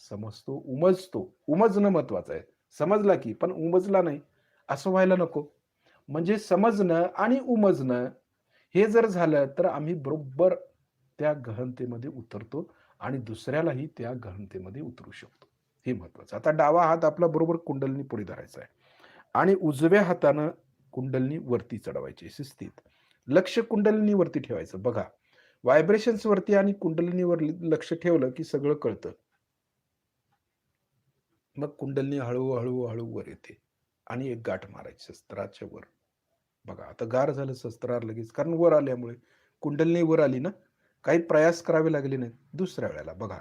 समजतो, उमजतो. उमजणं महत्वाचं आहे. समजला की, पण उमजला नाही, असं व्हायला नको. म्हणजे समजणं आणि उमजणं हे जर झालं, तर आम्ही बरोबर त्या गहनतेमध्ये उतरतो आणि दुसऱ्यालाही त्या गहनतेमध्ये उतरू शकतो. हे महत्वाचं. आता डावा हात आपला बरोबर कुंडलिनी पुढे धरायचा आहे आणि उजव्या हातानं कुंडलिनी वरती चढवायची शिस्तीत. लक्ष कुंडलिनीवरती ठेवायचं. बघा, व्हायब्रेशन्स वरती आणि कुंडलिनीवर लक्ष ठेवलं, की सगळं कळतं. मग कुंडलिनी हळू वर येते आणि एक गाठ मारायची शस्त्राच्या वर. बघा, आता गार झालं शस्त्रार लगेच, कारण वर आल्यामुळे कुंडलिनी वर आली ना, काही प्रयास करावे लागले नाहीत. दुसऱ्या वेळेला बघा,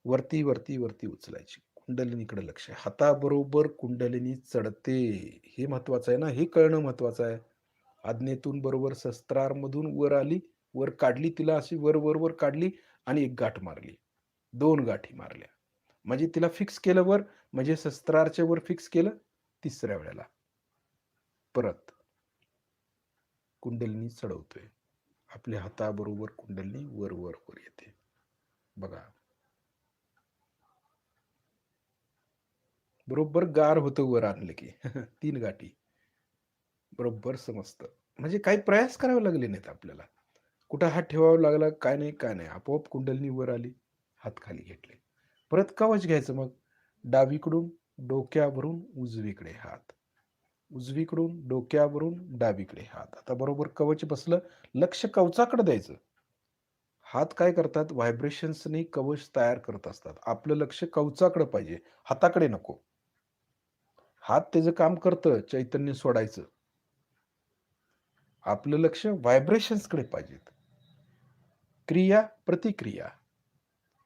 वरती, वरती, वरती उचलायची. कुंडलिनीकडे लक्ष आहे. हाताबरोबर कुंडलिनी चढते. हे महत्वाचं आहे ना, हे कळणं महत्वाचं आहे. आज्ञेतून बरोबर शस्त्रारमधून वर आली, वर काढली तिला अशी वर, वर, वर काढली आणि एक गाठ मारली. 2 गाठी मारल्या. म्हणजे तिला फिक्स केलं वर, म्हणजे शस्त्रारच्या वर फिक्स केलं. तिसऱ्या वेळेला परत कुंडलिनी चढवतोय. आपल्या हाताबरोबर कुंडलिनी वर, वर, वर येते. बघा. बरोबर गार होतं वर आणलं की. 3 गाठी. बरोबर समजतं. म्हणजे काही प्रयास करावे लागले नाहीत आपल्याला. कुठं हात ठेवावा लागला, काय नाही, काय नाही. आपोआप कुंडलिनी वर आली, हात खाली घेतले. परत कवच घ्यायचं मग. डावीकडून डोक्यावरून उजवीकडे हात. उजवीकडून डोक्यावरून डावीकडे हात. आता बरोबर कवच बसलं, लक्ष कवचाकडे द्यायचं. हात काय करतात? व्हायब्रेशन्सनी कवच तयार करत असतात. आपलं लक्ष कवचाकडे पाहिजे, हाताकडे नको. हात त्याचं काम करतं चैतन्य सोडायचं. आपलं लक्ष व्हायब्रेशन्सकडे पाहिजेत. क्रिया, प्रतिक्रिया.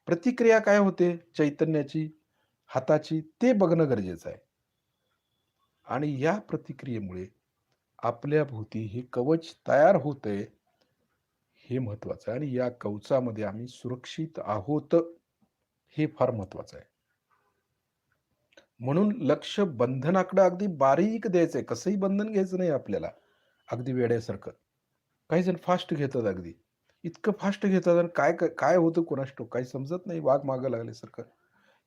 प्रतिक्रिया काय होते चैतन्याची, हाताची ते बघणं गरजेचं आहे. आणि या प्रतिक्रियेमुळे आपल्या भोवती हे कवच तयार होतंय, हे महत्वाचं आहे. आणि या कवचामध्ये आम्ही सुरक्षित आहोत, हे फार महत्वाचं आहे. म्हणून लक्ष बंधनाकडे अगदी बारीक द्यायचंय. कसंही बंधन घ्यायचं नाही आपल्याला. अगदी वेड्यासारखं. काही जण फास्ट घेतात अगदी. इतकं फास्ट घेतात आणि काय काय होतं कोणास ठाऊक. काही समजत नाही. वाघ मागं लागल्यासारखं.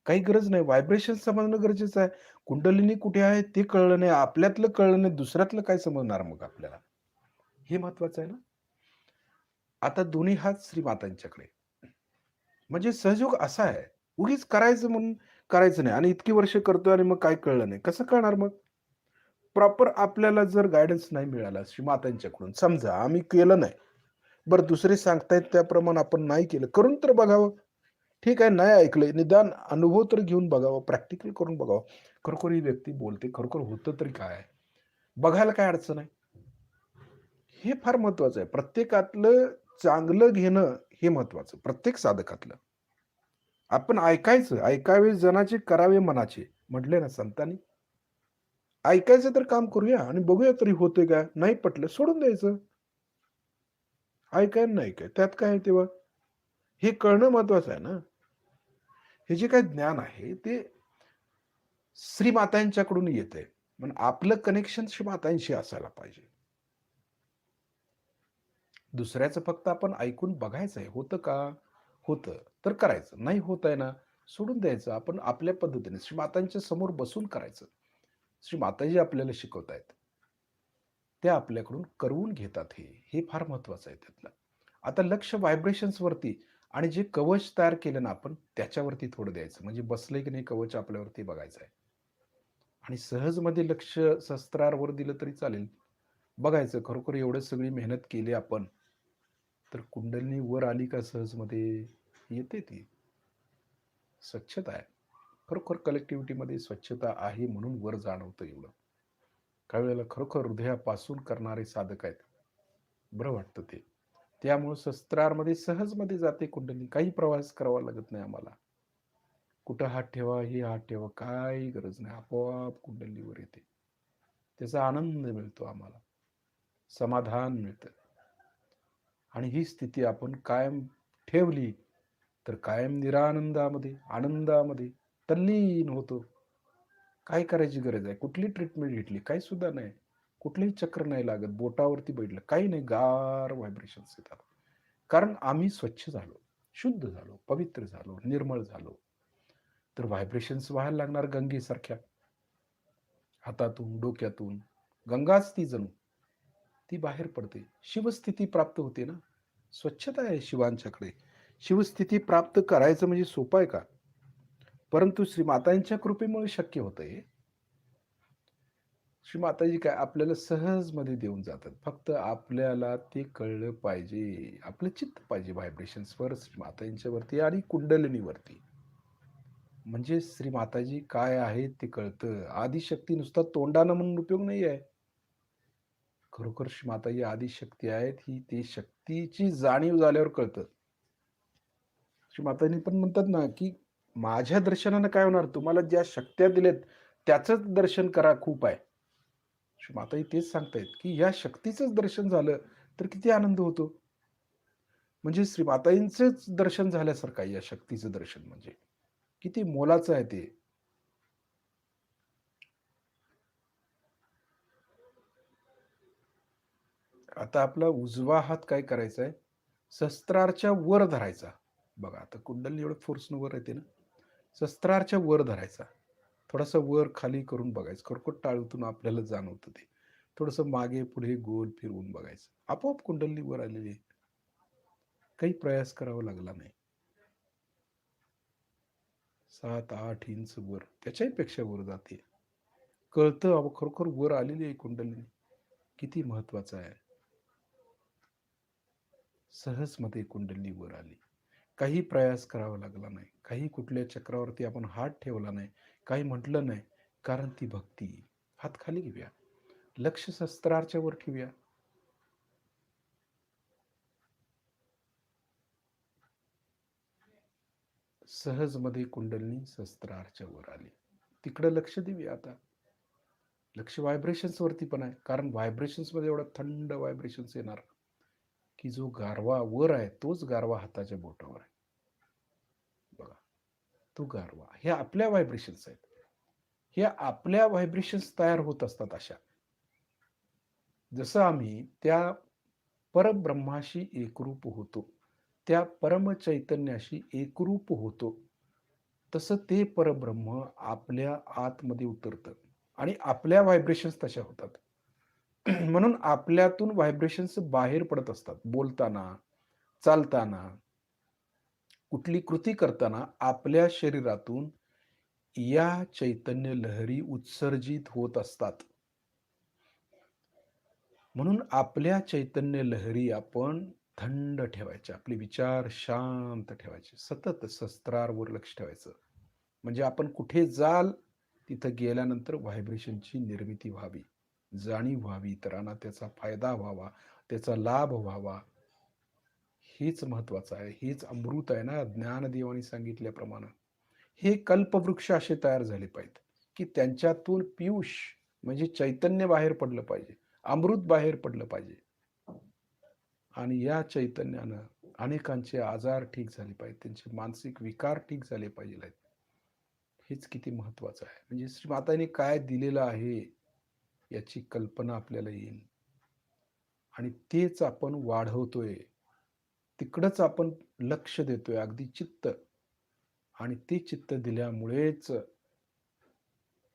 काही गरज नाही. व्हायब्रेशन समजणं गरजेचं आहे. कुंडलिनी कुठे आहे ते कळलं नाही. आपल्यातलं कळलं नाही. दुसऱ्यातलं काय समजणार मग आपल्याला? हे महत्वाचं आहे ना. आता दोन्ही हात श्रीमातांच्याकडे. म्हणजे सहयोग असा आहे. उगीच करायचं म्हणून करायचं नाही आणि इतकी वर्ष करतोय आणि मग काय कळलं नाही. कसं कळणार मग? प्रॉपर आपल्याला जर गाईडन्स नाही मिळाला श्रीमातांच्याकडून, समजा आम्ही केलं नाही. बरं दुसरे सांगतायत त्याप्रमाणे आपण नाही केलं. करून तर बघावं. ठीक आहे, नाही ऐकलंय. निदान अनुभव तर घेऊन बघावं, प्रॅक्टिकल करून बघावं. खरोखर ही व्यक्ती बोलते, खरोखर होतं तरी काय? बघायला काय अडचण आहे? हे फार महत्वाचं आहे. प्रत्येकातलं चांगलं घेणं हे महत्वाचं. प्रत्येक साधकातलं. आपण ऐकायचं. ऐकावे जनाचे, करावे मनाचे. म्हटले ना संतांनी. ऐकायचं तर काम करूया आणि बघूया तरी होतंय का? नाही पटलं सोडून द्यायचं. ऐकाय नाही काय. त्यात काय आहे तेव्हा? हे कळणं महत्वाचं आहे ना. हे जे काही ज्ञान आहे ते श्रीमातांच्याकडून येतंय. पण आपलं कनेक्शन श्रीमातांशी असायला पाहिजे. दुसऱ्याचं फक्त आपण ऐकून बघायचं आहे. होतं का? होतं. तर करायचं. नाही होत आहे ना, सोडून द्यायचं. आपण आपल्या पद्धतीने श्रीमातांच्या समोर बसून करायचं. श्रीमाताजी आपल्याला शिकवतायत. त्या आपल्याकडून करवून घेतात हे. हे फार महत्वाचं आहे त्यातलं. आता लक्ष व्हायब्रेशन्सवरती आणि जे कवच तयार केलं ना आपण, त्याच्यावरती थोडं द्यायचं. म्हणजे बसलंय की नाही कवच आपल्यावरती बघायचं आहे. आणि सहजमध्ये लक्ष शस्त्रावर दिलं तरी चालेल. बघायचं खरोखर एवढं सगळी मेहनत केली आपण, तर कुंडलिनी वर आली का सहजमध्ये? येते ती. स्वच्छता आहे. खरोखर कलेक्टिव्हिटीमध्ये स्वच्छता आहे म्हणून वर जाणवतं एवढं. काही वेळेला खरोखर हृदयापासून करणारे साधक आहेत. बरं वाटतं ते. त्यामुळे शस्त्रारमध्ये सहजमध्ये जाते कुंडलिनी. काही प्रवास करावा लागत नाही आम्हाला. कुठं हात ठेवा, हे हात ठेवा, काही गरज नाही. आपोआप कुंडलीवर येते. त्याचा आनंद मिळतो आम्हाला. समाधान मिळतं. आणि ही स्थिती आपण कायम ठेवली, तर कायम निरानंदामध्ये, आनंदामध्ये तल्लीन होतो. काय करायची गरज आहे? कुठली ट्रीटमेंट घेतली? काही सुद्धा नाही. कुठलंही चक्र नाही लागत. बोटावरती बैठलं. काही नाही. गार व्हायब्रेशन्स येतात. कारण आम्ही स्वच्छ झालो, शुद्ध झालो, पवित्र झालो, निर्मळ झालो. तर व्हायब्रेशन्स व्हायला लागणार गंगेसारख्या. हातातून, डोक्यातून. गंगाच ती जणू. ती बाहेर पडते. शिवस्थिती प्राप्त होते ना. स्वच्छता आहे शिवांच्याकडे. शिवस्थिती प्राप्त करायचं म्हणजे सोपं आहे का? परंतु श्रीमातांच्या कृपेमुळे शक्य होतंय. श्रीमाताजी काय आपल्याला सहजमध्ये देऊन जातात. फक्त आपल्याला ते कळलं पाहिजे. आपलं चित्त पाहिजे व्हायब्रेशन्सवर, श्रीमातांच्यावरती आणि कुंडलिनीवरती. म्हणजे श्रीमाताजी काय आहे ते कळतं. आदिशक्ती नुसता तोंडानं म्हणून उपयोग नाही आहे. खरोखर माता ही आदिशक्ती आहेत, ही ती शक्तीची जाणीव झाल्यावर कळतं. मातांनी पण म्हणतात ना, की माझ्या दर्शनानं काय होणार? तुम्हाला ज्या शक्त्या दिल्यात, त्याचंच दर्शन करा खूप आहे. माताही तेच सांगतायत, की या शक्तीचंच दर्शन झालं, तर किती आनंद होतो. म्हणजे श्रीमाताईंचंच दर्शन झाल्यासारखं आहे या शक्तीचं दर्शन म्हणजे. किती मोलाचं आहे ते. आता आपला उजवा हात काय करायचा आहे? शस्त्रारच्या वर धरायचा. बघा आता कुंडली एवढं फोर्सनं वर येते ना, शस्त्रारच्या वर धरायचा. थोडासा वर खाली करून बघायचं. खरकट टाळूतून आपल्याला जाणवतं ते. थोडंसं मागे पुढे गोल फिरवून बघायचं. आपोआप कुंडली वर आलेली आहे. काही प्रयास करावा लागला नाही. 7-8 इंच वर, त्याच्याही पेक्षा वर जाते. कळतं अहो खरोखर वर आलेली आहे कुंडलिनी. किती महत्वाचं आहे. सहजमध्ये कुंडली वर आली. काही प्रयास करावा लागला नाही. काही कुठल्या चक्रावरती आपण हात ठेवला नाही. काही म्हटलं नाही. कारण ती भक्ती. हात खाली घेऊया. लक्ष शस्त्राच्या वर ठेवूया. सहजमध्ये कुंडलिनी शस्त्राच्या वर आली. तिकडे लक्ष देऊया आता. लक्ष व्हायब्रेशन्स वरती पण आहे. कारण व्हायब्रेशन्स मध्ये एवढा थंड व्हायब्रेशन्स येणार, की जो गारवा वर आहे तोच गारवा हाताच्या बोटावर आहे. बघा, तो गारवा. हे आपल्या व्हायब्रेशन्स आहेत. हे आपल्या व्हायब्रेशन्स तयार होत असतात अशा. जसं आम्ही त्या परब्रह्माशी एकरूप होतो, त्या परमचैतन्याशी एकरूप होतो, तसं ते परब्रह्म आपल्या आतमध्ये उतरतं आणि आपल्या व्हायब्रेशन्स तशा होतात. म्हणून आपल्यातून व्हायब्रेशन्स बाहेर पडत असतात. बोलताना, चालताना, कुठली कृती करताना आपल्या शरीरातून या चैतन्य लहरी उत्सर्जित होत असतात. म्हणून आपल्या चैतन्य लहरी आपण थंड ठेवायच्या. आपले विचार शांत ठेवायचे. सतत शस्त्रावर लक्ष ठेवायचं. म्हणजे आपण कुठे जाल, तिथं गेल्यानंतर व्हायब्रेशनची निर्मिती व्हावी, जाणीव व्हावी, इतरांना त्याचा फायदा व्हावा, त्याचा लाभ व्हावा. हेच महत्वाचं आहे. हेच अमृत आहे ना, ज्ञानदेवानी सांगितल्याप्रमाणे. हे कल्पवृक्ष असे तयार झाले पाहिजेत, की त्यांच्यातून पियुष म्हणजे चैतन्य बाहेर पडलं पाहिजे, अमृत बाहेर पडलं पाहिजे. आणि या चैतन्यानं अनेकांचे आजार ठीक झाले पाहिजे, त्यांचे मानसिक विकार ठीक झाले पाहिजे. हेच किती महत्वाचं आहे. म्हणजे श्री माताने काय दिलेलं आहे याची कल्पना आपल्याला येईल आणि तेच आपण वाढवतोय. तिकडंच आपण लक्ष देतोय अगदी चित्त, आणि ते चित्त दिल्यामुळेच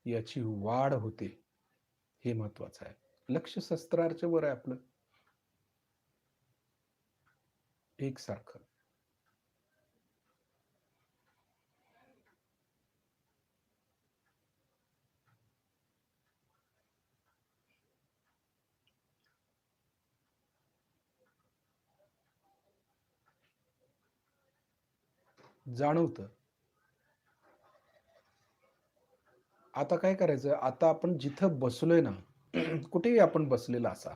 याची वाढ होते. हे महत्वाचं आहे. लक्ष शस्त्राच्या वर आहे आपलं एकसारखं. जाणवतं. आता काय करायचं, आता आपण जिथं बसलोय ना, कुठेही आपण बसलेला असा,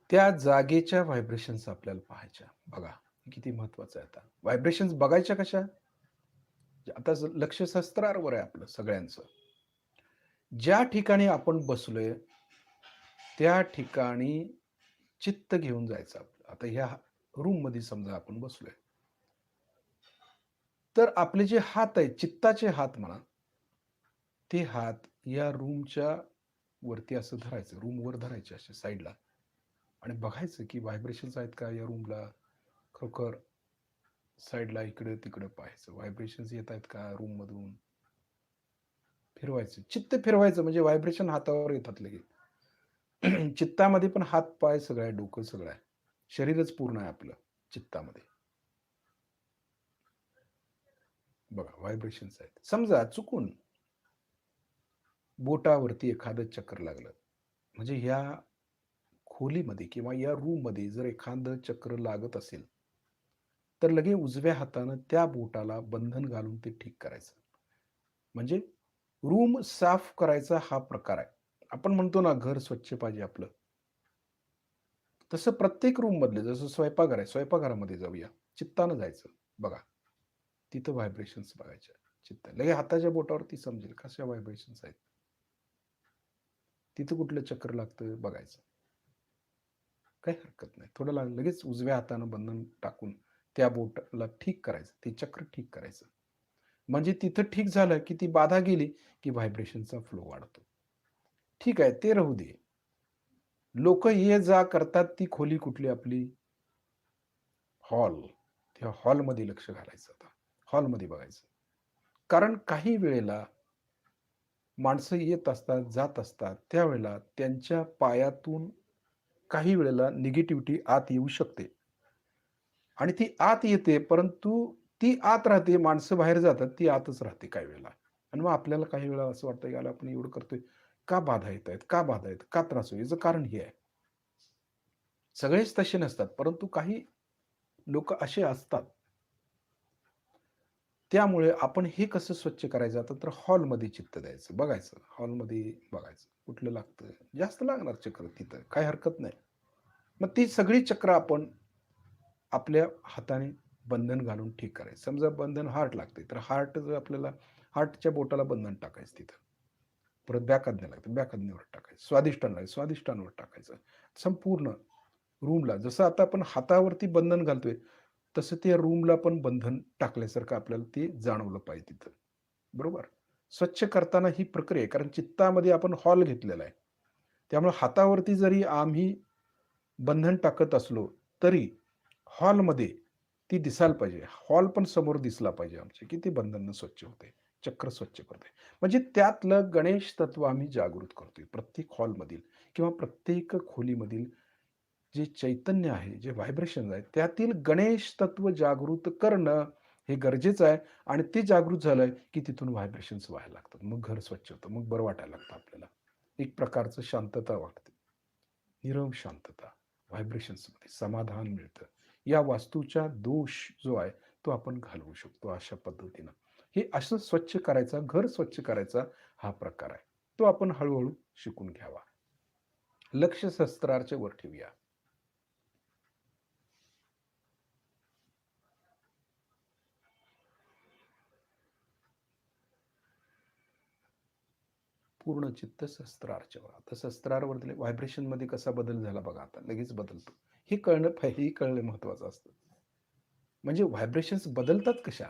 त्या जागेच्या व्हायब्रेशन्स आपल्याला पाहायच्या. बघा किती महत्वाचं आहे. आता व्हायब्रेशन्स बघायच्या कशा? आता लक्ष शस्त्रावर आहे आपलं सगळ्यांचं. ज्या ठिकाणी आपण बसलोय त्या ठिकाणी चित्त घेऊन जायचं आपलं. आता ह्या रूम मध्ये समजा आपण बसलोय, तर आपले जे हात आहेत, चित्ताचे हात म्हणा, ते हात या रूमच्या वरती असं धरायचं, रूम वर धरायचे असे साईडला, आणि बघायचं की व्हायब्रेशन्स आहेत का या रूमला. खरोखर साईडला इकडे तिकडे पाहायचं, व्हायब्रेशन्स येत आहेत का रूम मधून. फिरवायचं, चित्त फिरवायचं, म्हणजे व्हायब्रेशन हातावर येतात लगेच. चित्तामध्ये पण हात पाय सगळं आहे, डोकं सगळं आहे, शरीरच पूर्ण आहे आपलं चित्तामध्ये. बघा व्हायब्रेशन्स आहेत. समजा चुकून बोटावरती एखादं चक्र लागलं, म्हणजे ह्या खोलीमध्ये किंवा या रूम मध्ये जर एखादं चक्र लागत असेल, तर लगे उजव्या हातानं त्या बोटाला बंधन घालून ते ठीक करायचं. म्हणजे रूम साफ करायचा हा प्रकार आहे. आपण म्हणतो ना घर स्वच्छ पाहिजे आपलं, तसं प्रत्येक रूम मधले, जसं स्वयंपाकघर आहे, स्वयंपाकघरामध्ये जाऊया, चित्तानं जायचं बघा. तिथं व्हायब्रेशन्स बघायचे. चित्त लगे हाताच्या बोटावरती समजेल कशा व्हायब्रेशन्स आहेत. तिथं कुठलं चक्र लागतं बघायचं. काही हरकत नाही. थोडं लगेच उजव्या हातानं बंधन टाकून त्या बोटाला ठीक करायचं. ते चक्र ठीक करायचं. म्हणजे तिथं ठीक झालं की ती बाधा गेली की व्हायब्रेशनचा फ्लो वाढतो. ठीक आहे, ते राहू दे. लोक ये जा करतात ती खोली कुठली आपली? हॉल. त्या हॉलमध्ये लक्ष घालायचं आता. हॉलमध्ये बघायचं. कारण काही वेळेला माणसं येत असतात, जात असतात. त्यावेळेला त्यांच्या पायातून काही वेळेला निगेटिव्हिटी आत येऊ शकते. आणि ती आत येते, परंतु ती आत राहते, माणसं बाहेर जातात, ती आतच राहते काही वेळेला. आणि मग आपल्याला काही वेळा असं वाटतं, की आपण एवढं करतोय, का बाधा येतायत? का बाधा येत? का त्रास होईल? याचं कारण हे आहे. सगळेच तसे नसतात, परंतु काही लोकं असे असतात. त्यामुळे आपण हे कसं स्वच्छ करायचं आता तर हॉलमध्ये चित्त द्यायचं, बघायचं. हॉलमध्ये बघायचं. कुठलं लागतं? जास्त लागणार चक्र तिथं, काही हरकत नाही. मग ती सगळी चक्र आपण आपल्या हाताने बंधन घालून ठीक करायचं. समजा बंधन हार्ट लागते, तर हार्ट जर आपल्याला हार्टच्या बोटाला बंधन टाकायचं तिथं. परत बॅकआज्ञा लागते, बॅकआज्ञेवर टाकायचं. स्वादिष्टांना स्वादिष्टांवर टाकायचं. संपूर्ण रूमला जसं आता आपण हातावरती बंधन घालतोय, तसं त्या रूमला पण बंधन टाकल्यासारखं आपल्याला ते जाणवलं पाहिजे तिथं. बरोबर? स्वच्छ करताना ही प्रक्रिया आहे. कारण चित्तामध्ये आपण हॉल घेतलेला आहे. त्यामुळे हातावरती जरी आम्ही बंधन टाकत असलो, तरी हॉलमध्ये ती दिसायला पाहिजे. हॉल पण समोर दिसला पाहिजे आमच्या, की ते बंधन स्वच्छ होते. चक्र स्वच्छ करते. म्हणजे त्यातलं गणेश तत्व आम्ही जागृत करतोय. प्रत्येक हॉलमधील किंवा प्रत्येक खोलीमधील जे चैतन्य आहे, जे व्हायब्रेशन आहे, त्यातील गणेश तत्व जागृत करणं हे गरजेचं आहे आणि ते जागृत झालंय, की तिथून व्हायब्रेशन्स व्हायला लागतात. मग घर स्वच्छ होतं. मग बरं वाटायला लागतं आपल्याला. एक प्रकारचं शांतता वाटते. नीरव शांतता, व्हायब्रेशन्समध्ये समाधान मिळतं. या वास्तूचा दोष जो आहे, तो आपण घालवू शकतो अशा पद्धतीनं. हे असं स्वच्छ करायचा, घर स्वच्छ करायचा हा प्रकार आहे. तो आपण हळू शिकून घ्यावा. लक्ष शस्त्राच्या वर ठेवूया. पूर्ण चित्त शस्त्रार्चवर. आता शस्त्रावर दिले व्हायब्रेशनमध्ये कसा बदल झाला बघा आता लगेच बदलतो. हे कळणं हे कळणं महत्वाचं असतं. म्हणजे व्हायब्रेशन्स बदलतात कशा?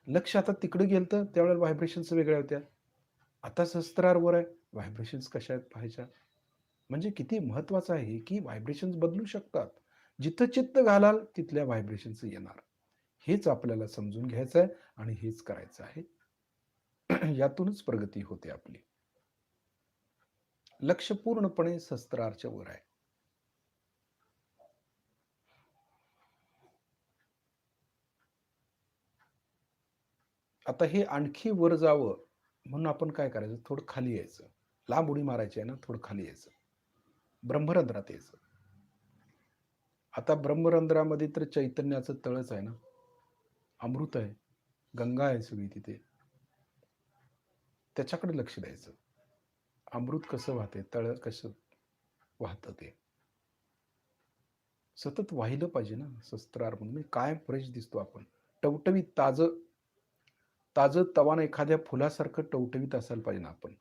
लक्ष आता तिकडे गेलं तर त्यावेळेला व्हायब्रेशन्स वेगळ्या होत्या. आता शस्त्रावर आहे, व्हायब्रेशन्स कशा आहेत पाहायच्या. म्हणजे किती महत्वाचं आहे की व्हायब्रेशन्स बदलू शकतात. जिथं चित्त घालाल तिथल्या व्हायब्रेशन्स येणार. हेच आपल्याला समजून घ्यायचं आहे आणि हेच करायचं आहे. यातूनच प्रगती होते आपली. लक्ष पूर्णपणे शस्त्राच्या वर आहे. आता हे आणखी वर जावं म्हणून आपण काय करायचं, थोडं खाली यायचं. लांब उडी मारायची आहे ना, थोडं खाली यायचं. ब्रह्मरंध्रात यायचं. आता ब्रह्मरंध्रामध्ये तर चैतन्याचं तळच आहे ना, अमृत आहे, गंगा आहे सगळी तिथे. त्याच्याकडे लक्ष द्यायचं. अमृत कसं वाहते, तळ कसं वाहतं ते. सतत वाहिलं पाहिजे ना शस्त्रार म्हणून. काय फ्रेश दिसतो आपण. टवटवीत ताजं ताजं तवानं एखाद्या फुलासारखं टवटवीत असायला पाहिजे ना आपण.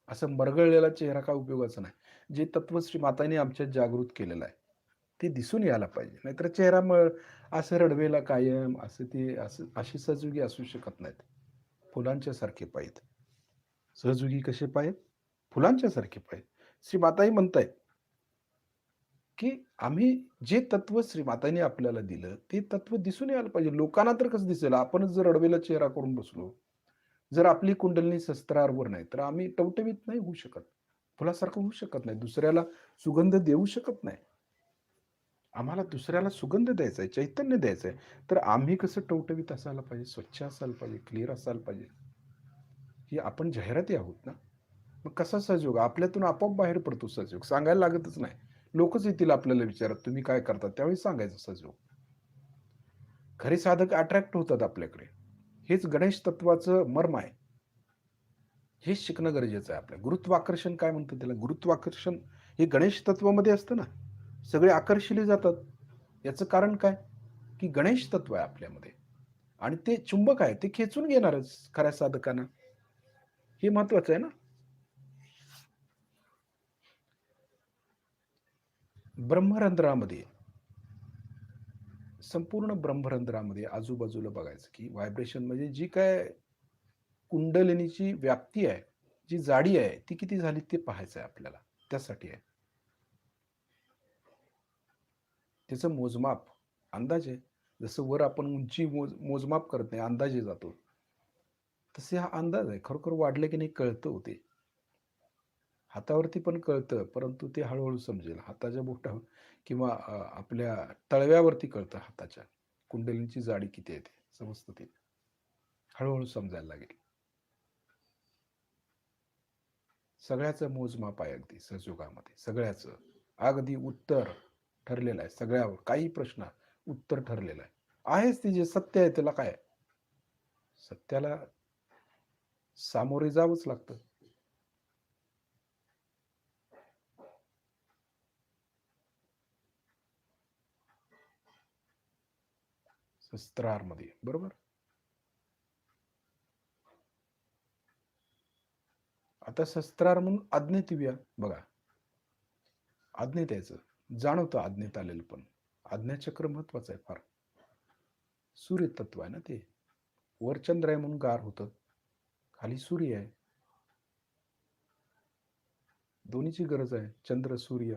असं मरगळलेला चेहरा काय उपयोगाचा नाही. जे तत्व श्री मातांनी आमच्यात जागृत केलेलं आहे, ते दिसून यायला पाहिजे. नाहीतर चेहरा असं रडवेला कायम असं ते असं अशी सहजोगी असू शकत नाहीत. फुलांच्या सारखे पाहिजेत. सहजोगी कसे पाहिजेत? फुलांच्या सारखे पाहिजेत. श्री माताही म्हणतायत, की आम्ही जे तत्व श्री मातांनी आपल्याला दिलं, ते तत्व दिसून यायला पाहिजे. लोकांना तर कसं दिसेल? आपणच जर रडवेला चेहरा करून बसलो, जर आपली कुंडलिनी शस्त्रावर नाही, तर आम्ही टवटवीत नाही होऊ शकत. फुलासारखं होऊ शकत नाही. दुसऱ्याला सुगंध देऊ शकत नाही. आम्हाला दुसऱ्याला सुगंध द्यायचा आहे, चैतन्य द्यायचं आहे. तर आम्ही कसं टवटवीत असायला पाहिजे, स्वच्छ असायला पाहिजे, क्लिअर असायला पाहिजे. ही आपण जाहिराती आहोत ना. मग कसा सहयोग? आपल्यातून आपोआप बाहेर पडतो सहयोग. सांगायला लागतच नाही. लोकच येतील आपल्याला विचारत, तुम्ही काय करता? त्यावेळी सांगायचं सहयोग. खरे साधक अट्रॅक्ट होतात आपल्याकडे. हेच गणेश तत्वाचं मर्म आहे. हे शिकणं गरजेचं आहे आपल्या. गुरुत्वाकर्षण काय म्हणतात त्याला? गुरुत्वाकर्षण हे गणेश तत्वामध्ये असतं ना. सगळे आकर्षिले जातात. याचं कारण काय? की गणेश तत्व आहे आपल्यामध्ये आणि ते चुंबक आहे. ते खेचून घेणारच खऱ्या साधकांना. हे महत्वाचं आहे ना. ब्रह्मरंध्रामध्ये, संपूर्ण ब्रह्मरंध्रामध्ये आजूबाजूला बघायचं की व्हायब्रेशन म्हणजे जी काय कुंडलिनीची व्याप्ती आहे, जी जाडी आहे, ती किती झाली ते पाहायचं आहे आपल्याला. त्यासाठी आहे. त्याचं मोजमाप, अंदाज आहे. जसं वर आपण उंची मोजमाप करत नाही, अंदाजे जातो. तसे हा अंदाज आहे. खरोखर वाढलं की नाही कळतं हो ते. हातावरती पण कळतं, परंतु ते हळू समजेल. हाताच्या बोटावर किंवा आपल्या तळव्यावरती कळतं हाताच्या. कुंडलींची जाडी किती आहे ते समजतं ते. हळूहळू समजायला लागेल. सगळ्याचं मोजमाप आहे अगदी सहयोगामध्ये. सगळ्याचं. अगदी उत्तर ठरलेलं आहे. सगळ्यावर काही प्रश्न उत्तर ठरलेलं आहे. आहेच ते जे सत्य आहे त्याला काय? सत्याला सामोरे जावंच लागतं. शस्त्रारमध्ये बरोबर. आता शस्त्रार म्हणून अज्ञेत येऊया बघा. अज्ञेत यायचं जाणवतं अज्ञेत आलेलं पण. आज्ञाचक्र महत्वाचं आहे फार. सूर्य तत्व आहे ना ते. वर चंद्र आहे म्हणून गार होतं. खाली सूर्य आहे. दोन्हीची गरज आहे. चंद्र सूर्य.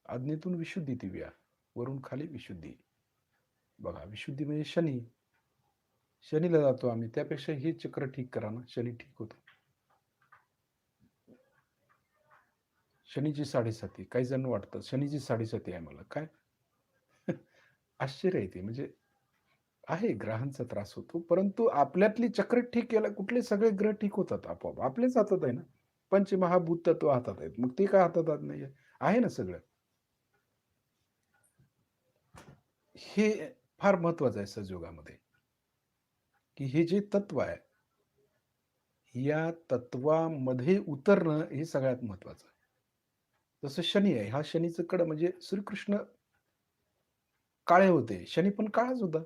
आज्ञेतून विशुद्धी दिव्या, वरून खाली विशुद्धी. बघा विशुद्धी म्हणजे शनी. शनीला जातो आम्ही. त्यापेक्षा हे चक्र ठीक करा ना, शनी ठीक होतो. शनीची 7.5 काही जण वाटतं शनीची 7.5 आहे मला. काय? आश्चर्य आहे ते. म्हणजे आहे ग्रहांचा त्रास होतो, परंतु आपल्यातली चक्र ठीक केलं, कुठले सगळे ग्रह ठीक होतात आपोआप. आपलेच हातात आहे ना. पंचमहाभूत तत्व हातात आहेत. मग ते काय हातात नाहीये? आहे ना सगळं. हे फार महत्वाचं आहे सहयोगामध्ये, की हे जे तत्व आहे, या तत्वामध्ये उतरणं हे सगळ्यात महत्वाचं. जसं शनी आहे, हा शनीचं कड म्हणजे श्रीकृष्ण काळे होते. शनी पण काळाच होता.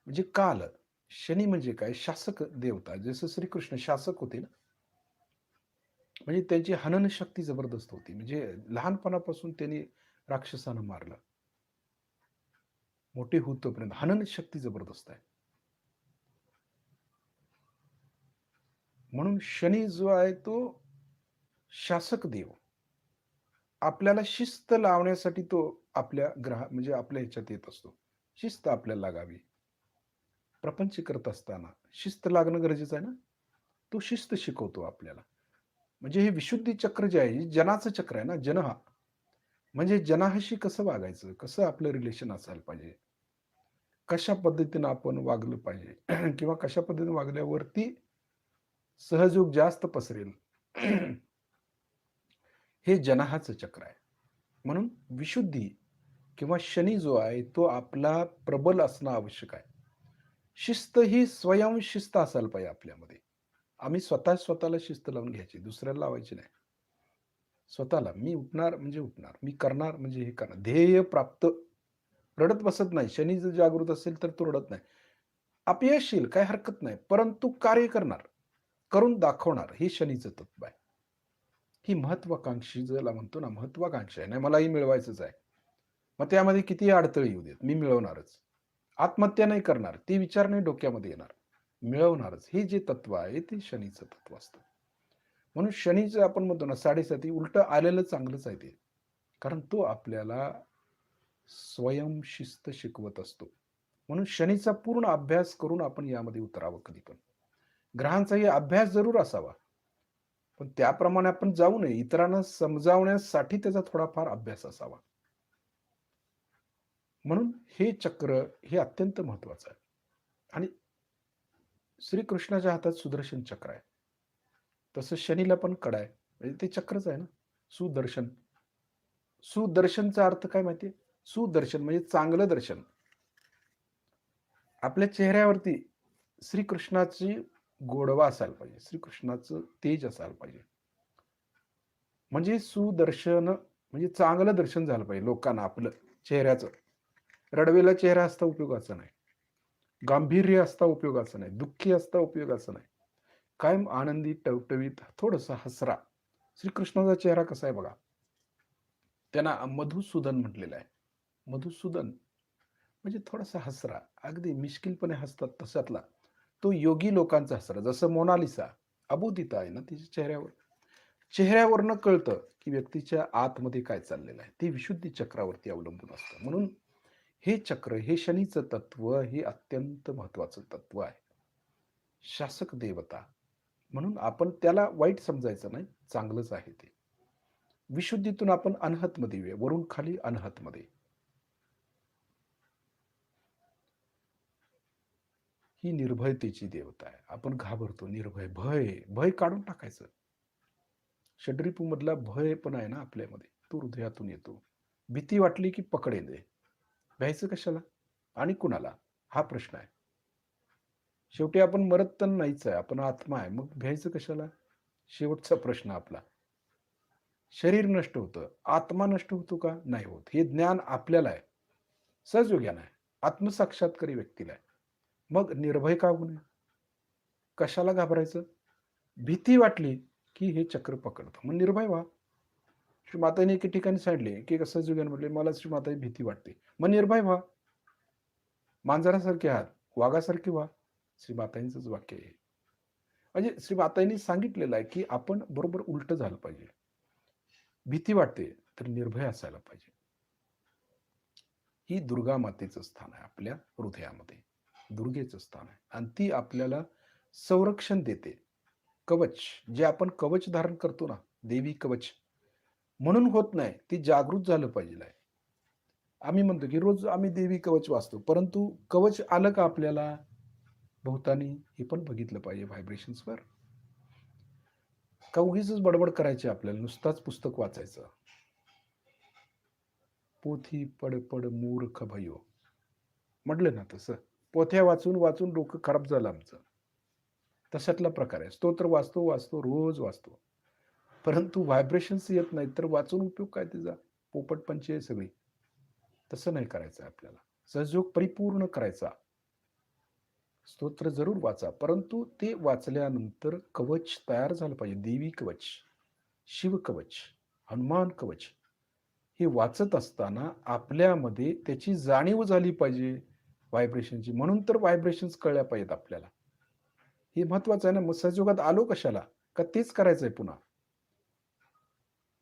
म्हणजे काल. शनी म्हणजे काय? शासक देवता. जसं श्रीकृष्ण शासक होते ना. म्हणजे त्यांची हनन शक्ती जबरदस्त होती. म्हणजे लहानपणापासून त्यांनी राक्षसांना मारलं. मोठे होतोपर्यंत हनन शक्ती जबरदस्त आहे. म्हणून शनी जो आहे तो शासक देव. आपल्याला शिस्त लावण्यासाठी तो आपल्या म्हणजे आपल्या ह्याच्यात येत असतो. शिस्त आपल्याला लागावी. प्रपंच करत असताना शिस्त लागणं गरजेचं आहे ना. तो शिस्त शिकवतो आपल्याला. म्हणजे हे विशुद्धी चक्र जे आहे, जनाचं चक्र आहे ना, जन हा. म्हणजे जनाशी कसं वागायचं, कसं आपलं रिलेशन असायला पाहिजे, कशा पद्धतीनं आपण वागलं पाहिजे किंवा कशा पद्धतीने वागल्यावरती सहजोग जास्त पसरेल. हे जनाहाचं चक्र आहे. म्हणून विशुद्धी किंवा शनी जो आहे तो आपला प्रबल असणं आवश्यक आहे. शिस्त ही स्वयंशिस्त असायला पाहिजे आपल्यामध्ये. आम्ही स्वतःला शिस्त लावून घ्यायची, दुसऱ्याला लावायची नाही. स्वतःला मी उठणार म्हणजे उठणार, मी करणार म्हणजे हे करणार. ध्येय प्राप्त. रडत बसत नाही. शनी जर जागृत असेल तर तो रडत नाही. अपयश येईल काही हरकत नाही, परंतु कार्य करणार, करून दाखवणार हे शनीचं तत्व आहे. ही महत्वाकांक्षी ज्याला म्हणतो ना, महत्वाकांक्षा आहे. नाही मलाही मिळवायचंच आहे. मग त्यामध्ये कितीही अडथळे येऊ देत, मी मिळवणारच. आत्महत्या नाही करणार, ते विचार नाही डोक्यामध्ये येणार. मिळवणारच. हे जे तत्व आहे ते शनीचं तत्व असतं. म्हणून शनीचं आपण म्हणतो ना 7.5 उलटं आलेलं चांगलंच आहे ते. कारण तो आपल्याला स्वयंशिस्त शिकवत असतो. म्हणून शनीचा पूर्ण अभ्यास करून आपण यामध्ये उतरावं कधी पण. ग्रहांचाही अभ्यास जरूर असावा. पण त्याप्रमाणे आपण जाऊ नये. इतरांना समजावण्यासाठी त्याचा थोडाफार अभ्यास असावा. म्हणून हे चक्र हे अत्यंत महत्वाचं आहे. आणि श्रीकृष्णाच्या हातात सुदर्शन चक्र आहे. तसं शनीला पण कडा आहे. म्हणजे ते चक्रच आहे ना. सुदर्शन. सुदर्शनचा अर्थ काय माहितीये? सुदर्शन म्हणजे चांगलं दर्शन. आपल्या चेहऱ्यावरती श्रीकृष्णाची गोडवा असायला पाहिजे, श्रीकृष्णाचं तेज असायला पाहिजे. म्हणजे सुदर्शन, म्हणजे चांगलं दर्शन झालं पाहिजे लोकांना आपलं चेहऱ्याचं. रडवेला चेहरा असता उपयोगाचा नाही, गांभीर्य असता उपयोगाचं नाही, दुःखी असता उपयोगाचं नाही. कायम आनंदी, टवटवीत, थोडंसं हसरा. श्रीकृष्णाचा चेहरा कसा आहे बघा. त्यांना मधुसूदन म्हटलेलं आहे. मधुसूदन म्हणजे थोडासा हसरा, अगदी मिश्किलपणे हसतात तशातला. तो योगी लोकांचा हसरा. जसं मोनालिसा अबोधिता आहे ना तिच्या चेहऱ्यावर. चेहऱ्यावरनं कळतं की व्यक्तीच्या आतमध्ये काय चाललेलं आहे. ते विशुद्धी चक्रावरती अवलंबून असतं. म्हणून हे चक्र, हे शनीचं तत्व, हे अत्यंत महत्वाचं तत्व आहे. शासक देवता म्हणून आपण त्याला वाईट समजायचं नाही, चांगलंच आहे ते. विशुद्धीतून आपण अनहतमध्ये येऊया, वरून खाली अनहतमध्ये. ही निर्भयतेची देवता आहे. आपण घाबरतो, निर्भय, भय काढून टाकायचं. षड्रिपू मधला भय पण आहे ना आपल्यामध्ये, तो हृदयातून येतो. भीती वाटली की पकडेल दे. भ्यायचं कशाला आणि कुणाला, हा प्रश्न आहे. शेवटी आपण मरत तर नाहीच आहे, आपण आत्मा आहे, मग भ्यायचं कशाला, शेवटचा प्रश्न आपला. शरीर नष्ट होतं, आत्मा नष्ट होतो का, नाही होत. हे ज्ञान आपल्याला आहे, सहजयोग्यानं आहे, आत्मसाक्षात्कारी व्यक्तीला आहे. मग निर्भय का होऊ नये, कशाला घाबरायचं. भीती वाटली की हे चक्र पकडतं, मग निर्भय व्हा. श्री माताने एके ठिकाणी सांगितले की कसं जुगन म्हटले, मला श्री माताची भीती वाटते, मग निर्भय व्हा. मांजरासारखे आहात, वाघासारखे व्हा. श्री मातांचंच वाक्य आहे. म्हणजे श्री मातांनी सांगितलेलं आहे की आपण बरोबर उलट झालं पाहिजे. भीती वाटते तर निर्भय असायला पाहिजे. ही दुर्गा मातेचं स्थान आहे आपल्या हृदयामध्ये, दुर्गेचं स्थान आहे आणि ती आपल्याला संरक्षण देते. कवच, जे आपण कवच धारण करतो ना, देवी कवच म्हणून होत नाही, ती जागृत झालं पाहिजे. आम्ही म्हणतो की रोज आम्ही देवी कवच वाचतो, परंतु कवच आलं का आपल्याला भोवतानी, हे पण बघितलं पाहिजे व्हायब्रेशन्सवर. का उगीच बडबड करायची आपल्याला, नुसताच पुस्तक वाचायचं. पोथी पड पड मूर्ख भयो म्हटलं ना, तसं पोथ्या वाचून वाचून डोकं खराब झालं आमचं. तशातला प्रकार आहे. स्तोत्र वाचतो वाचतो रोज वाचतो, परंतु व्हायब्रेशन्स येत नाहीत, तर वाचून उपयोग काय त्याचा, पोपटपंची आहे सगळी. तसं नाही करायचं आपल्याला, सहयोग परिपूर्ण करायचा. स्तोत्र जरूर वाचा, परंतु ते वाचल्यानंतर कवच तयार झालं पाहिजे. देवी कवच, शिव कवच, हनुमान कवच. हे वाचत असताना आपल्यामध्ये त्याची जाणीव झाली पाहिजे व्हायब्रेशनची, म्हणून तर व्हायब्रेशन्स कळल्या पाहिजेत आपल्याला. हे महत्वाचं आहे ना. मग सहयोगात आलो कशाला, का तेच करायचंय पुन्हा.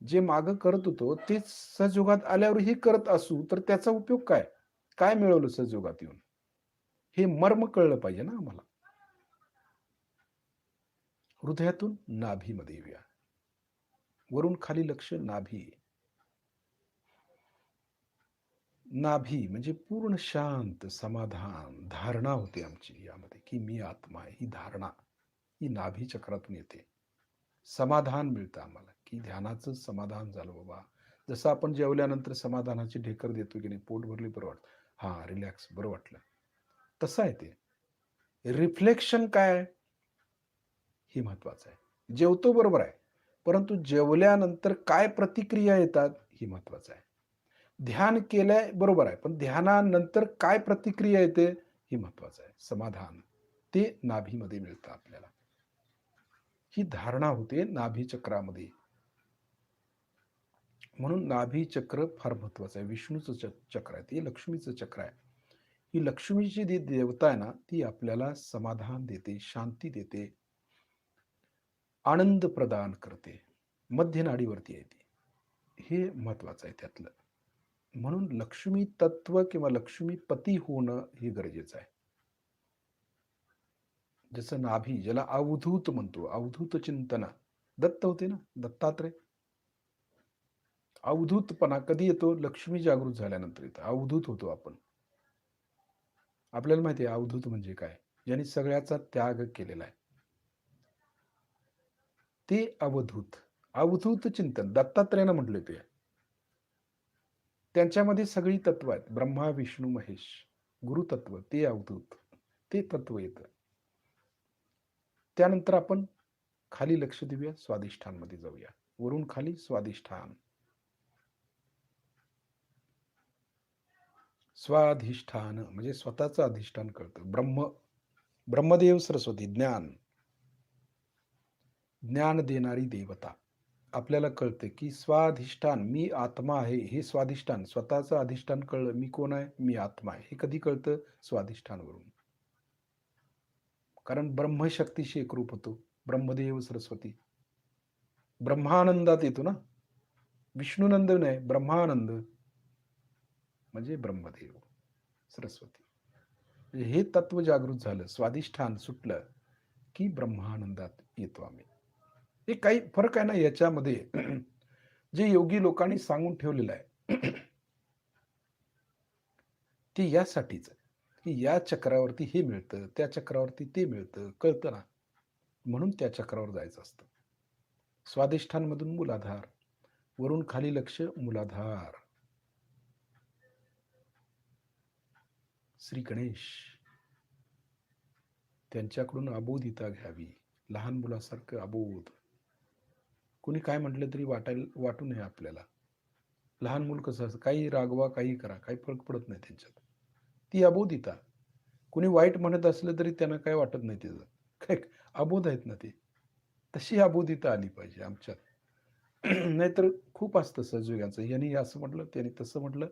जे मागं करत होतो तेच सहयोगात आल्यावरही करत असू तर त्याचा उपयोग काय, काय मिळवलं सहयोगात येऊन, हे मर्म कळलं पाहिजे ना आम्हाला. हृदयातून नाभीमध्ये येऊया, वरून खाली लक्ष, नाभी. नाभी म्हणजे पूर्ण शांत समाधान, धारणा होते आमची यामध्ये की मी आत्मा आहे. ही धारणा ही नाभी चक्रातून येते. समाधान मिळतं आम्हाला की ध्यानाचं समाधान झालं बाबा. जसं आपण जेवल्यानंतर समाधानाची ढेकर देतो की नाही, पोट भरली बरं वाटतं, हा रिलॅक्स बरं वाटलं, तसं आहे ते. रिफ्लेक्शन काय, हे महत्वाचं आहे. जेवतो बरोबर आहे, परंतु जेवल्यानंतर काय प्रतिक्रिया येतात, हे महत्वाचं आहे. ध्यान केलंय बरोबर आहे, पण ध्यानानंतर काय प्रतिक्रिया येते, हे महत्वाचं आहे. समाधान ते नाभीमध्ये मिळतं आपल्याला. ही धारणा होते नाभी चक्रामध्ये. म्हणून नाभी चक्र फार महत्वाचं आहे. विष्णूचं चक्र आहे, ते लक्ष्मीचं चक्र आहे. ही लक्ष्मीची जी देवता आहे ना, ती आपल्याला समाधान देते, शांती देते, आनंद प्रदान करते. मध्य नाडीवरती आहे ती, हे महत्वाचं आहे त्यातलं. म्हणून लक्ष्मी तत्व किंवा लक्ष्मीपती होणं हे गरजेचं आहे. जसं नाभी, ज्याला अवधूत म्हणतो, अवधूत चिंतन दत्त होते ना, दत्तात्रय. अवधूतपणा कधी येतो, लक्ष्मी जागृत झाल्यानंतर येतो. अवधूत होतो आपण. आपल्याला माहिती आहे अवधूत म्हणजे काय, ज्यांनी सगळ्याचा त्याग केलेला आहे, ते अवधूत. अवधूत चिंतन दत्तात्रयानं म्हटले ते. त्यांच्यामध्ये सगळी तत्व आहेत, ब्रह्मा विष्णू महेश, गुरुतत्व, ते अवधूत. ते तत्व येतं. त्यानंतर आपण खाली लक्ष देऊया, स्वाधिष्ठान मध्ये जाऊया. वरून खाली स्वाधिष्ठान. स्वाधिष्ठान म्हणजे स्वतःचं अधिष्ठान कळतं. ब्रह्मदेव सरस्वती, ज्ञान देणारी देवता. आपल्याला कळते की स्वाधिष्ठान, मी आत्मा आहे, हे स्वाधिष्ठान, स्वतःचं अधिष्ठान कळलं, मी कोण आहे, मी आत्मा आहे. हे कधी कळतं? स्वाधिष्ठानवरून. कारण ब्रह्मशक्तीशी एकरूप होतो. ब्रह्मदेव सरस्वती ब्रह्मानंदात येतो ना. विष्णुनंद नाही, ब्रह्मानंद म्हणजे ब्रह्मदेव सरस्वती. म्हणजे हे तत्व जागृत झालं, स्वाधिष्ठान सुटलं की ब्रह्मानंदात येतो आम्ही. हे काही फरक आहे ना याच्यामध्ये. जे योगी लोकांनी सांगून ठेवलेलं आहे ते यासाठीच की या चक्रावरती हे मिळतं, त्या चक्रावरती ते मिळतं, कळतं ना. म्हणून त्या चक्रावर जायचं असतं. स्वाधिष्ठान मधून मूलाधार, वरून खाली लक्ष, मूलाधार. श्री गणेश, त्यांच्याकडून अबोधिता घ्यावी, लहान मुलासारखं अबोध. कुणी काय म्हटलं तरी वाटू नये आपल्याला. लहान मूल कसं असं काही रागवा, काही करा, काही फरक पडत नाही त्यांच्यात. ती अबोधिता. कुणी वाईट म्हणत असलं तरी त्यांना काय वाटत नाही, त्याचं काय अबोध आहेत ना ते. तशी अबोधिता आली पाहिजे आमच्यात. नाहीतर खूप असतं सहजोग्यांचं, यांनी असं म्हटलं, त्यांनी तसं म्हटलं,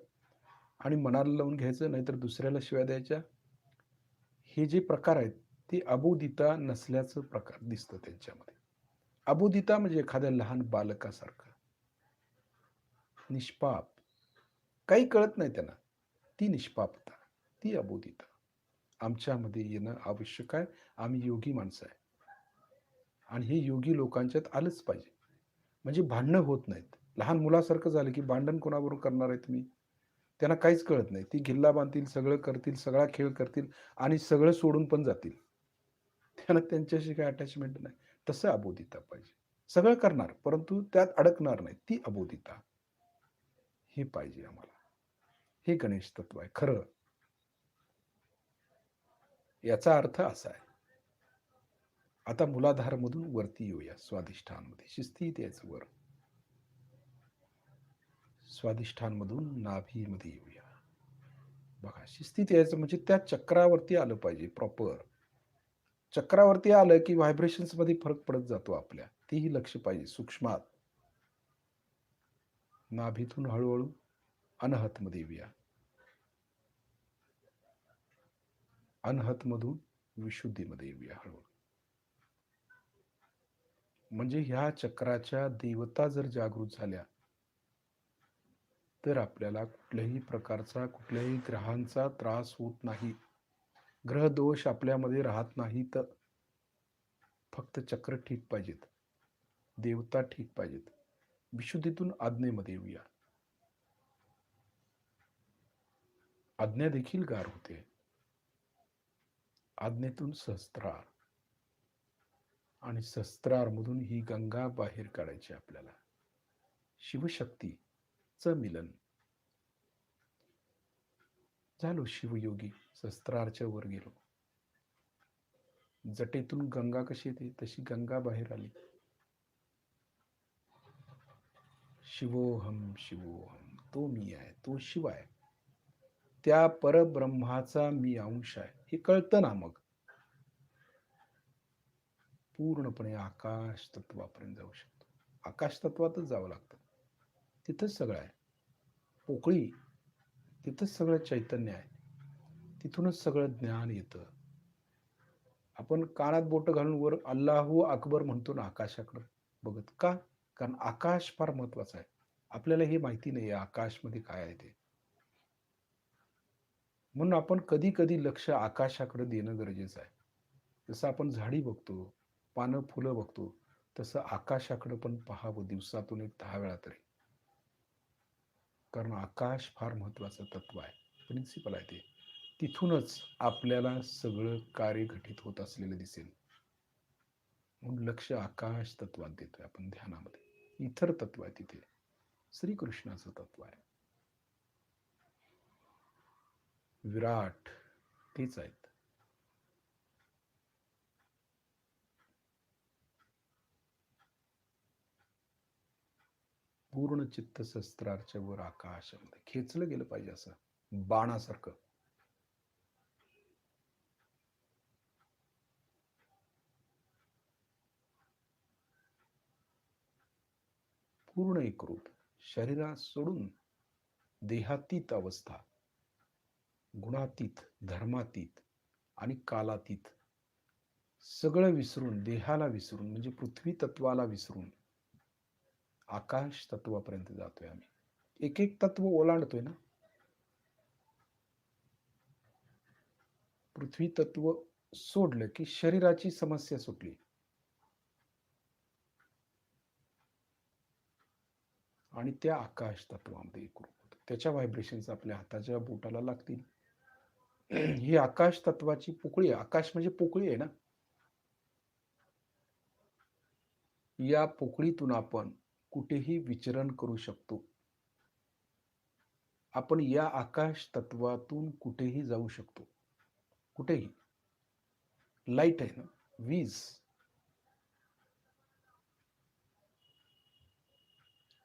आणि मनाला लावून घ्यायचं, नाहीतर दुसऱ्याला शिव्या द्यायच्या. हे जे प्रकार आहेत ते अबोधिता नसल्याचं प्रकार दिसतं त्यांच्यामध्ये. अबोधिता म्हणजे एखाद्या लहान बालकासारखं निष्पाप, काही कळत नाही त्यांना, ती निष्पापता, ती अबोधिता आमच्यामध्ये येणं आवश्यक आहे. आम्ही योगी माणसं आहे आणि हे योगी लोकांच्यात आलंच पाहिजे. म्हणजे भांडणं होत नाहीत. लहान मुलासारखं झालं की भांडण कोणाबरोबर करणार आहे तुम्ही? त्यांना काहीच कळत नाही. ती गिल्ला बांधतील, सगळं करतील, सगळा खेळ करतील आणि सगळं सोडून पण जातील. त्यांना त्यांच्याशी काही अटॅचमेंट नाही. तसं अबोधिता पाहिजे. सगळं करणार परंतु त्यात अडकणार नाही, ती अबोधिता. हे पाहिजे आम्हाला. हे गणेश तत्व आहे खरं. याचा अर्थ असा आहे. आता मूलाधार मधून वरती येऊया, स्वाधिष्ठान मध्ये शिस्तीत यायचं वर. स्वाधिष्ठान मधून नाभी मध्ये येऊया. बघा, शिस्तीत यायचं म्हणजे त्या चक्रावरती आलं पाहिजे प्रॉपर. चक्रावरती आलं की व्हायब्रेशन्स मध्ये फरक पडत जातो आपल्या, तेही लक्ष पाहिजे सूक्ष्मात. नाभीतून हळूहळू अनहत मध्ये येऊया. अनहत मधून विशुद्धीमध्ये येऊया हळूहळू. म्हणजे ह्या चक्राच्या देवता जर जागृत झाल्या तर आपल्याला कुठल्याही प्रकारचा, कुठल्याही ग्रहांचा त्रास होत नाही. ग्रह दोष आपल्यामध्ये राहत नाहीत. फक्त चक्र ठीक पाहिजेत, देवता ठीक पाहिजेत. विशुद्धीतून आज्ञेमध्ये येऊया. आज्ञा देखील गार होते. आज्ञेतून सहस्त्रार, आणि सहस्त्रार मधून ही गंगा बाहेर काढायची आपल्याला. शिवशक्तीचं मिलन. झालो शिवयोगी, सहस्त्रारच्या वर गेलो. जटेतून गंगा कशी येते तशी गंगा बाहेर आली. शिवोहम शिवोहम, तो मी आहे, तो शिव आहे, त्या परब्रह्माचा मी अंश आहे, हे कळतं ना. मग पूर्णपणे आकाश तत्वापर्यंत जाऊ शकतो. आकाश तत्वातच जावं लागतं. तिथंच सगळं आहे. पोकळी, तिथंच सगळं चैतन्य आहे. तिथूनच सगळं ज्ञान येतं. आपण कानात बोट घालून वर अल्लाहू अकबर म्हणतो ना आकाशाकडे बघत. का? कारण आकाश फार महत्वाचं आहे. आपल्याला हे माहिती नाही आहे आकाशमध्ये काय आहे ते. म्हणून आपण कधी कधी लक्ष आकाशाकडे देणं गरजेचं आहे. जसं आपण झाडी बघतो, पानं फुलं बघतो, तसं आकाशाकडे पण पाहावं दिवसातून एक 10 वेळा तरी. कारण आकाश फार महत्वाचं तत्व आहे, प्रिन्सिपल आहे ते. तिथूनच आपल्याला सगळं कार्य घटित होत असलेलं दिसेल. म्हणून लक्ष आकाश तत्वात देतोय आपण ध्यानामध्ये. इतर तत्व आहे तिथे, श्रीकृष्णाचं तत्व आहे. विराट तेच आहेत. पूर्ण चित्त शस्त्राच्या वर आकाशामध्ये खेचलं गेलं पाहिजे, असं बाणासारखं. पूर्ण एकरूप, शरीरात सोडून देहातीत अवस्था, गुणातीत, धर्मातीत आणि कालातीत, सगळं विसरून, देहाला विसरून, म्हणजे पृथ्वी तत्वाला विसरून आकाश तत्वापर्यंत जातोय आम्ही. एक एक तत्व ओलांडतोय ना. पृथ्वी तत्व सोडलं की शरीराची समस्या सुटली. आणि त्या आकाश तत्वामध्ये एकरूप होतं. त्याच्या व्हायब्रेशन्स आपल्या हाताच्या बोटाला लागतील. ही आकाश तत्वाची पोकळी आहे. आकाश म्हणजे पोकळी आहे ना. या पोकळीतून आपण कुठेही विचरण करू शकतो. आपण या आकाश तत्वातून कुठेही जाऊ शकतो. कुठेही. लाईट आहे ना, वीज,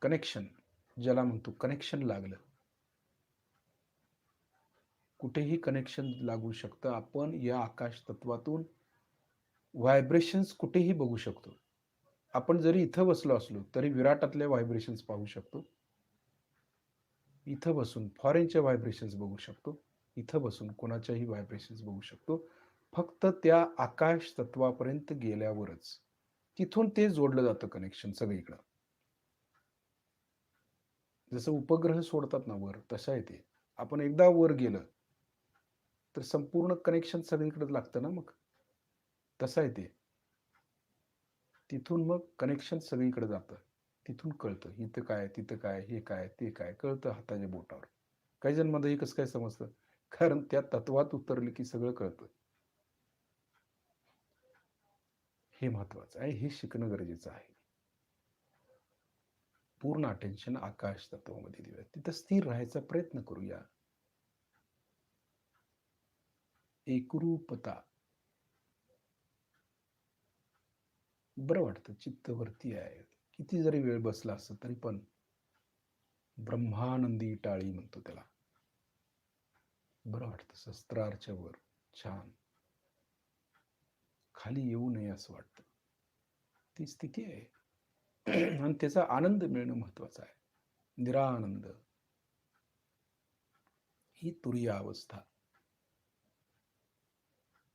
कनेक्शन ज्याला म्हणतो, कनेक्शन लागलं, कुठेही कनेक्शन लागू शकतं. आपण या आकाश तत्वातून व्हायब्रेशन्स कुठेही बघू शकतो. आपण जरी इथं बसलो असलो तरी विराटातले व्हायब्रेशन्स पाहू शकतो. इथं बसून फॉरेनचे व्हायब्रेशन्स बघू शकतो. इथं बसून कोणाच्याही व्हायब्रेशन्स बघू शकतो. फक्त त्या आकाश तत्वापर्यंत गेल्यावरच तिथून ते जोडलं जातं कनेक्शन सगळीकडं. जसं उपग्रह सोडतात ना वर, तसं आहे ते. आपण एकदा वर गेलं तर संपूर्ण कनेक्शन सगळीकडे लागतं ना. मग तसं आहे ते. तिथून मग कनेक्शन सगळीकडे जातं. तिथून कळतं इथं काय, तिथं काय, हे काय, ते काय, कळतं हाताच्या बोटावर. काही जण मध्ये कसं काय समजतं, कारण त्या तत्वात उतरले की सगळं कळतं. हे महत्वाचं आहे, हे शिकणं गरजेचं आहे. पूर्ण अटेन्शन आकाश तत्वामध्ये देऊया, तिथं स्थिर राहायचा प्रयत्न करूया. एकरूपता, बरं वाटतं, चित्त वरती आहे. किती जरी वेळ बसला असं तरी पण ब्रह्मानंदी टाळी म्हणतो त्याला. बरं वाटतं, शस्त्राच्या वर छान, खाली येऊ नये असं वाटतं. ती स्थिती आहे. आणि त्याचा आनंद मिळणं महत्वाचं आहे. निरानंद, ही तुरीय अवस्था,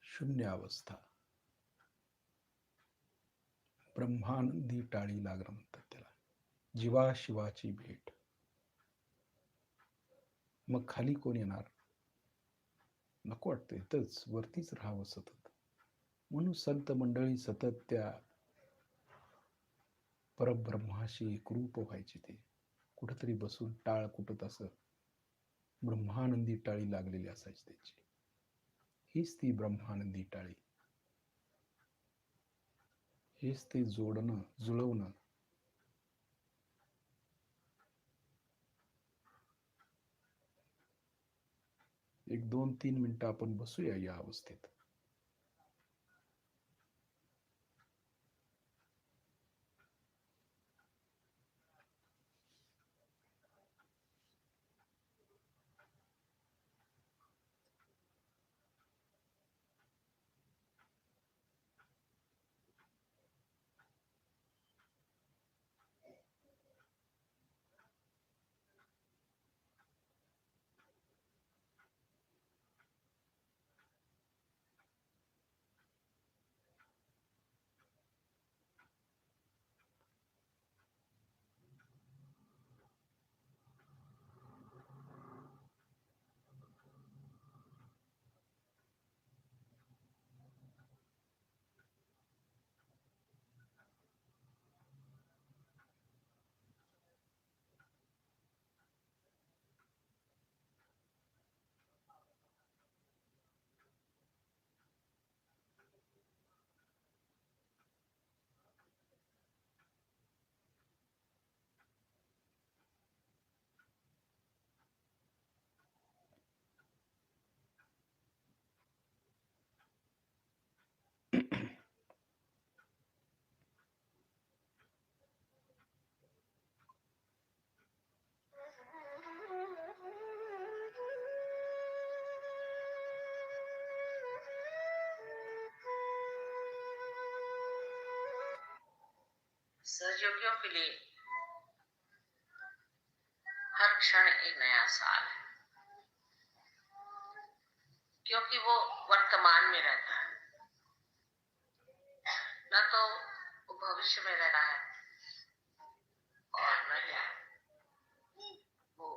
शून्य अवस्था, ब्रह्मानंदी टाळी लागणं म्हणतात त्याला. जीवाशिवाची भेट. मग खाली कोण येणार? नको वाटतं, इथंच वरतीच राहावं सतत. म्हणून संत मंडळी सतत त्या परब्रह्माशी एकरूप व्हायचे. ते कुठंतरी बसून टाळ कुठत असं ब्रह्मानंदी टाळी लागलेली असायची त्याची. हीच ती ब्रह्मानंदी टाळी, हेच ते जोडणं, जुळवणं. एक 2-3 मिनिटं आपण बसूया या अवस्थेत. सहयोगियों के लिए हर क्षण एक नया साल है, क्योंकि वो वर्तमान में रहता है, न तो वो भविष्य में रह रहा है और न ही वो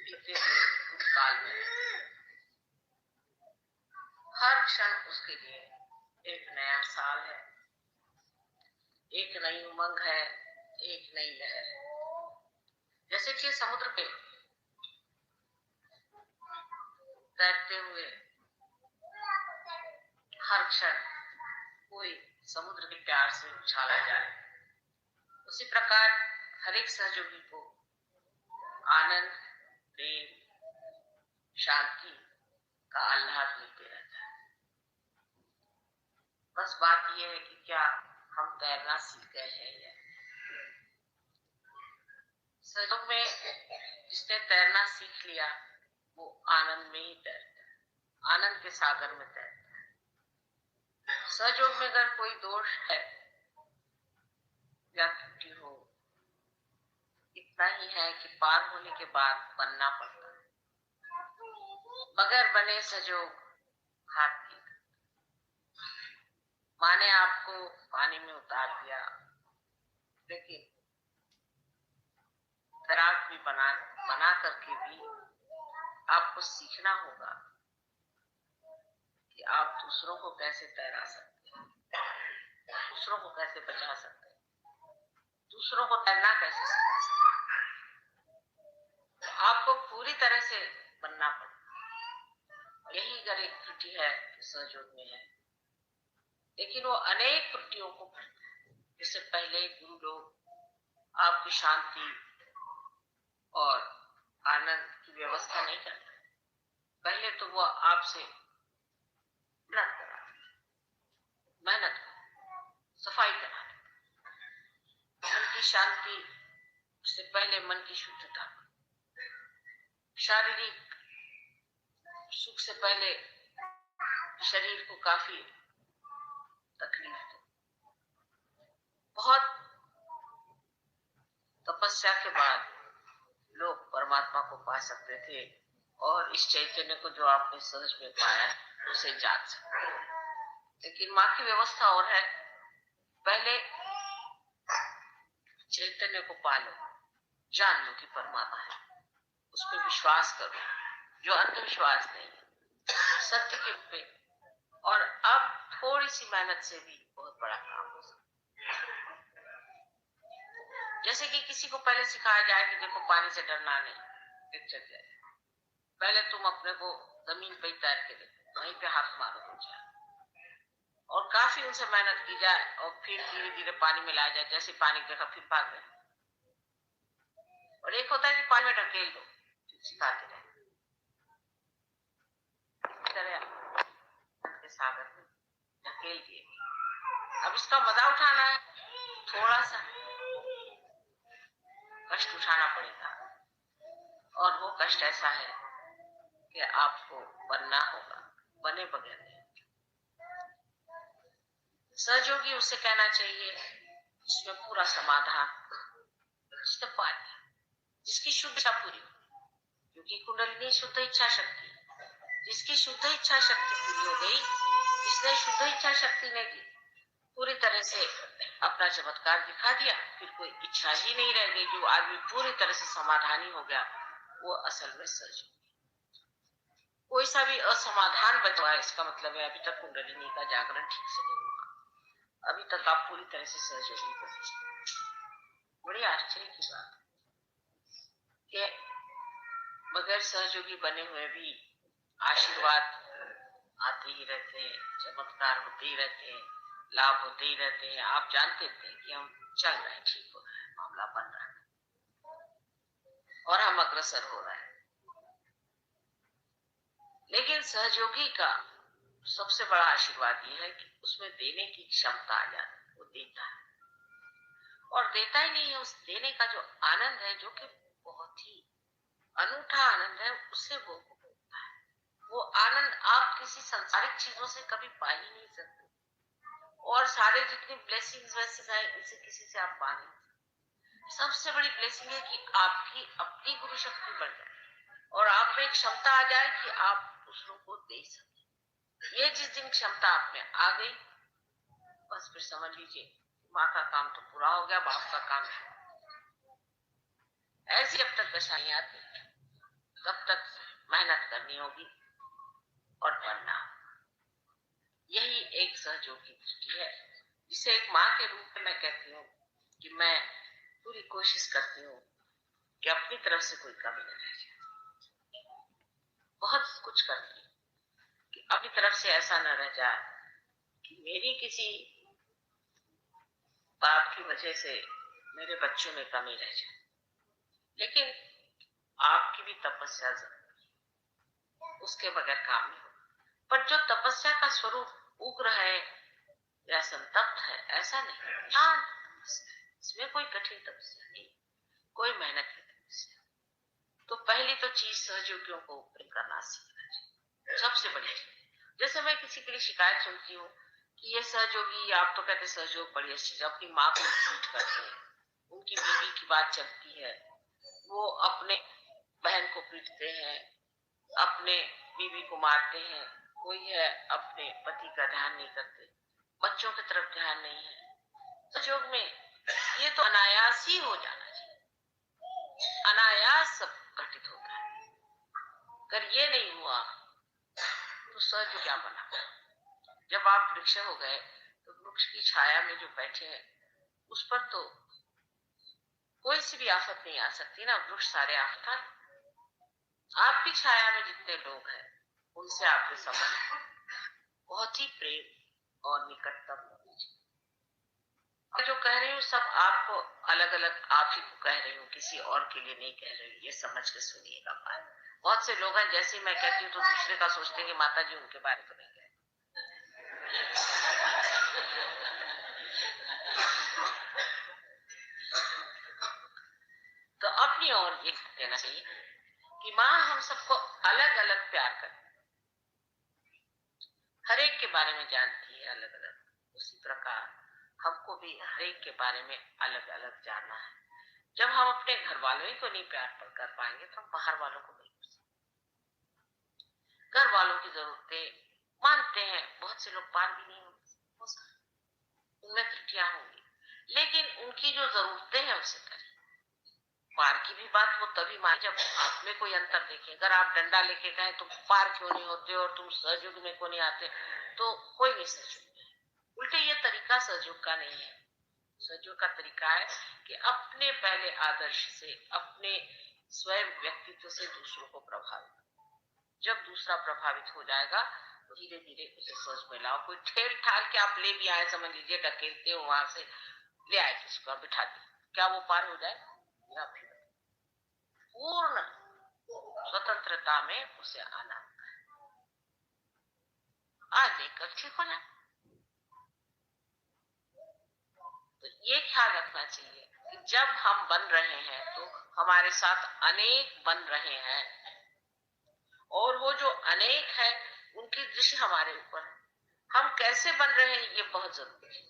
बीते हुए भूतकाल में रहता है। हर क्षण उसके लिए एक नया साल है, एक नई उमंग है, एक नई लहर है। जैसे कि समुद्र पे तैरते हुए हर क्षण कोई समुद्र के प्यार से उछाला जाए, उसी प्रकार हर एक सहयोगी को आनंद, प्रेम, शांति का आह्लाद मिलते रहता है। बस बात यह है कि क्या हम तैरना सीख गए हैं या सहयोग में जिसने तैरना सीख लिया वो आनंद में ही तैरता है, आनंद के सागर में तैरता है। सहयोग में अगर कोई दोष है या त्रुटि हो, इतना ही है कि पार होने के बाद बनना पड़ता है। बगैर बने सहयोग हाथ नहीं। माने आपको पानी में उतार दिया, लेकिन तैराक भी बना करके भी आपको सीखना होगा कि आप दूसरों को कैसे तैरा सकते हैं, दूसरों को कैसे बचा सकते हैं, दूसरों को तैरना कैसे सिखा सकते हैं। आपको पूरी तरह से बनना पड़ेगा। यही अगर एक त्रुटि है तो सहयोग में है, लेकिन वो अनेक त्रुटियों को भरता है। इससे पहले गुरु लोग आपकी शांति और आनंद की व्यवस्था नहीं करते। पहले तो वो आपसे मेहनत सफाई कराते, मन की शांति से पहले मन की शुद्धता, शारीरिक सुख से पहले शरीर को काफी तकलीफ दो। बहुत तपस्या के बाद लोग परमात्मा को पा सकते थे और इस चैतन्य को जो आपने सहज में पाया उसे जान सकते। लेकिन माँ की व्यवस्था और है, पहले चैतन्य को पालो, जान लो कि परमात्मा है, उस पर विश्वास करो जो अंधविश्वास नहीं है, सत्य के पे। और अब थोड़ी सी मेहनत से भी बहुत बड़ा काम हो सकता। जैसे कि किसी को पहले सिखाया जाए कि देखो पानी से डरना नहीं, लेक्चर दिया जाए, पहले तुम अपने को जमीन पे तैर के देखो, वहीं पे हाथ मारो हो जाए, और काफी उनसे मेहनत की जाए और फिर धीरे धीरे पानी में लाया जाए। जैसे पानी देखा फिर भाग गए। और एक होता है कि पानी में ढकेल दो, सिखाते रहे के सागर में ढकेल दिए। अब इसका मजा उठाना है, थोड़ा सा कष्ट उठाना पड़ेगा, और वो कष्ट ऐसा है कि आपको बनना होगा, बने बगैर नहीं। सहयोगी उसे कहना चाहिए जिसमें पूरा समाधान, जिसने पा लिया, जिसकी शुद्ध इच्छा पूरी हो, क्योंकि कुंडलिनी शुद्ध इच्छा शक्ति, जिसकी शुद्ध इच्छा शक्ति पूरी हो गई, जिसने शुद्ध इच्छा शक्ति ने दी, पूरी तरह से अपना चमत्कार दिखा दिया, फिर कोई इच्छा ही नहीं रह गई। जो आदमी पूरी तरह से समाधानी हो गया वो असल में सहयोगी। कोई सा भी असमाधान बचा है, इसका मतलब है अभी तक कुंडलिनी का जागरण ठीक से नहीं हुआ, अभी तक आप पूरी तरह से सहयोगी बने। बड़ी आश्चर्य की बात कि बगैर सहयोगी बने हुए भी आशीर्वाद आते ही रहते हैं, चमत्कार होते ही रहते हैं, लाभ होते ही रहते हैं। आप जानते थे कि हम चल रहे हैं, ठीक हो रहा है, मामला बन रहा है और हम अग्रसर हो रहे हैं। लेकिन सहयोगी का सबसे बड़ा आशीर्वाद यह है कि उसमें देने की क्षमता आ जाती है। वो देता है, और देता ही नहीं है, उस देने का जो आनंद है, जो कि बहुत ही अनूठा आनंद है, उसे वो होता है। वो आनंद आप किसी सांसारिक चीजों से कभी पा ही नहीं सकते। और सारे जितनी ब्लेसिंग्स वैसे हैं इसे किसी से आप पा नहीं। सबसे बड़ी ब्लेसिंग है कि आपकी अपनी गुरु शक्ति बढ़ जाए और आप में एक क्षमता आ जाए कि आप दूसरों को दे सके। ये जिस दिन क्षमता आप में आ गई, बस फिर समझ लीजिए माँ का काम तो पूरा हो गया, बाप का काम है। ऐसी जब तक दशाएं आती तब तक मेहनत करनी होगी और पढ़ना। यही एक सहयोग की दृष्टि है, जिसे एक माँ के रूप में मैं कहती हूँ कि मैं पूरी कोशिश करती हूँ कि अपनी तरफ से कोई कमी न रह जाए। बहुत कुछ करती हूँ कि अपनी तरफ से ऐसा न रह जाए कि मेरी किसी बात की वजह से मेरे बच्चों में कमी रह जाए। लेकिन आपकी भी तपस्या जरूरी है, उसके बगैर काम नहीं होगा। पर जो तपस्या का स्वरूप उग्र है या संतप्त है, ऐसा नहीं, शांत तपस्या है। इसमें कोई कठिन तपस्या नहीं, कोई मेहनत की तपस्या। तो पहली तो चीज सहयोगियों को प्रेम करना सीखना चाहिए, सबसे बड़ी चीज। जैसे मैं किसी के लिए शिकायत सुनती हूँ कि ये सहयोगी, आप तो कहते सहयोग बढ़िया चीज, अपनी माँ को ट्रीट करते हैं, उनकी बीवी की बात चलती है, वो अपने बहन को पीटते हैं, अपने बीवी को मारते हैं, कोई है अपने पति का ध्यान नहीं करते, बच्चों की तरफ ध्यान नहीं है। सहयोग में ये तो अनायास ही हो जाना चाहिए, अनायास सब घटित होता है। अगर ये नहीं हुआ तो सहयोग क्या बना। जब आप वृक्ष हो गए तो वृक्ष की छाया में जो बैठे हैं उस पर तो कोई सी भी आफत नहीं आ सकती ना, वृक्ष सारे आफत है। आपकी छाया में जितने लोग हैं उनसे आपके संबंध बहुत ही प्रेम और निकटतम होनी चाहिए। और जो कह रही हूँ सब आपको अलग अलग आप ही को कह रही हूँ, किसी और के लिए नहीं कह रही हूँ, ये समझ के सुनिएगा बात। बहुत से लोग हैं जैसे मैं कहती हूँ तो दूसरे का सोचते हैं कि माता जी उनके बारे में नहीं कह। तो अपनी ओर ये देना चाहिए कि माँ हम सबको अलग अलग प्यार करे, हर एक के बारे में जानती है अलग अलग, उसी प्रकार हमको भी हर एक के बारे में अलग अलग जानना है। जब हम अपने घर वालों ही को नहीं प्यार कर पाएंगे तो हम बाहर वालों को नहीं कर सकते। घर वालों की जरूरतें मानते हैं, बहुत से लोग पार भी नहीं हो सकते, उनमें त्रुटियां होंगी, लेकिन उनकी जो जरूरतें हैं उसे करें। पार की भी बात वो तभी मान जब आप में कोई अंतर देखे। अगर आप डंडा लेके गए तुम पार क्यों नहीं होते और तुम सहयोग में क्यों नहीं आते, तो कोई नहीं सहयोग। उल्टे ये तरीका सहयोग का नहीं है। सहयोग का तरीका है कि अपने पहले आदर्श से, अपने स्वयं व्यक्तित्व से दूसरों को प्रभावित। जब दूसरा प्रभावित हो जाएगा तो धीरे धीरे उसे सोच में लाओ। कोई ठेल ठाल के आप ले भी आए, समझ लीजिए ढकेलते हो वहां से ले आए किसको बिठा दिया, क्या वो पार हो जाए? या फिर पूर्ण स्वतंत्रता में उसे आना, आज लेकर ठीक हो जाए। तो ये ख्याल रखना चाहिए कि जब हम बन रहे हैं तो हमारे साथ अनेक बन रहे हैं, और वो जो अनेक है उनकी दृष्टि हमारे ऊपर है। हम कैसे बन रहे हैं ये बहुत जरूरी है।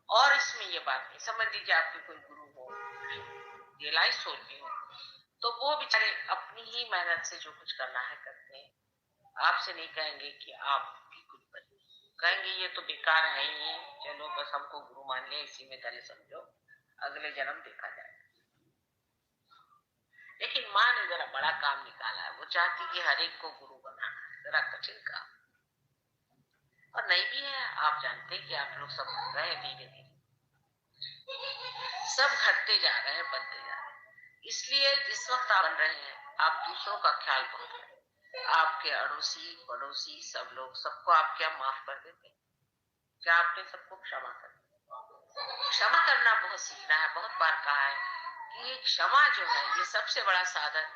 और इसमें ये बात नहीं, समझ लीजिए आपके कोई गुरु हो, रियलाइज सोल भी हो, तो वो बेचारे अपनी ही मेहनत से जो कुछ करना है करते हैं, आपसे नहीं कहेंगे कि आप भी कुछ बनिए, कहेंगे ये तो बेकार है ही, चलो बस हमको गुरु मान लिया, इसी में धन्य समझो, अगले जन्म देखा जाए। लेकिन माँ ने जरा बड़ा काम निकाला है, वो चाहती कि हर एक को गुरु बनाना है, जरा कठिन काम और नहीं भी है। आप जानते हैं कि आप लोग सब बन रहे हैं, धीरे धीरे सब घटते जा रहे हैं, बनते जा रहे हैं। इसलिए जिस वक्त आप बन रहे हैं आप दूसरों का ख्याल बहुत करें। आपके अड़ोसी पड़ोसी सब लोग, सबको आप क्या माफ कर देते हैं? क्या आपने सबको क्षमा कर दिया? क्षमा करना बहुत सीखना है। बहुत बार कहा है कि क्षमा जो है ये सबसे बड़ा साधन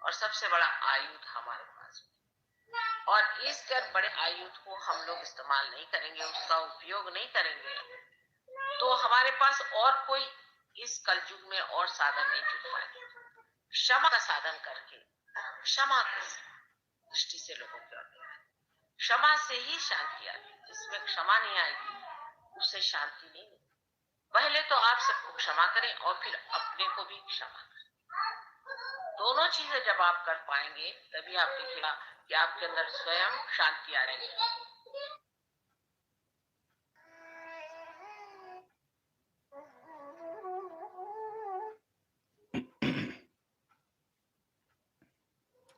और सबसे बड़ा आयुध हमारे पास में। और इस कर बड़े आयुध को हम लोग इस्तेमाल नहीं करेंगे, उसका उपयोग नहीं करेंगे, तो हमारे पास और कोई इस कलयुग में और साधन नहीं जुट पाएंगे। क्षमा का साधन करके, क्षमा की दृष्टि से लोगों की ओर, क्षमा से ही शांति आती है। जिसमें क्षमा नहीं आएगी उससे शांति नहीं मिलती। पहले तो आप सबको क्षमा करें और फिर अपने को भी क्षमा करें। दोनों चीजें जब आप कर पाएंगे तभी आप देखिएगा कि आपके अंदर स्वयं शांति आ रही है।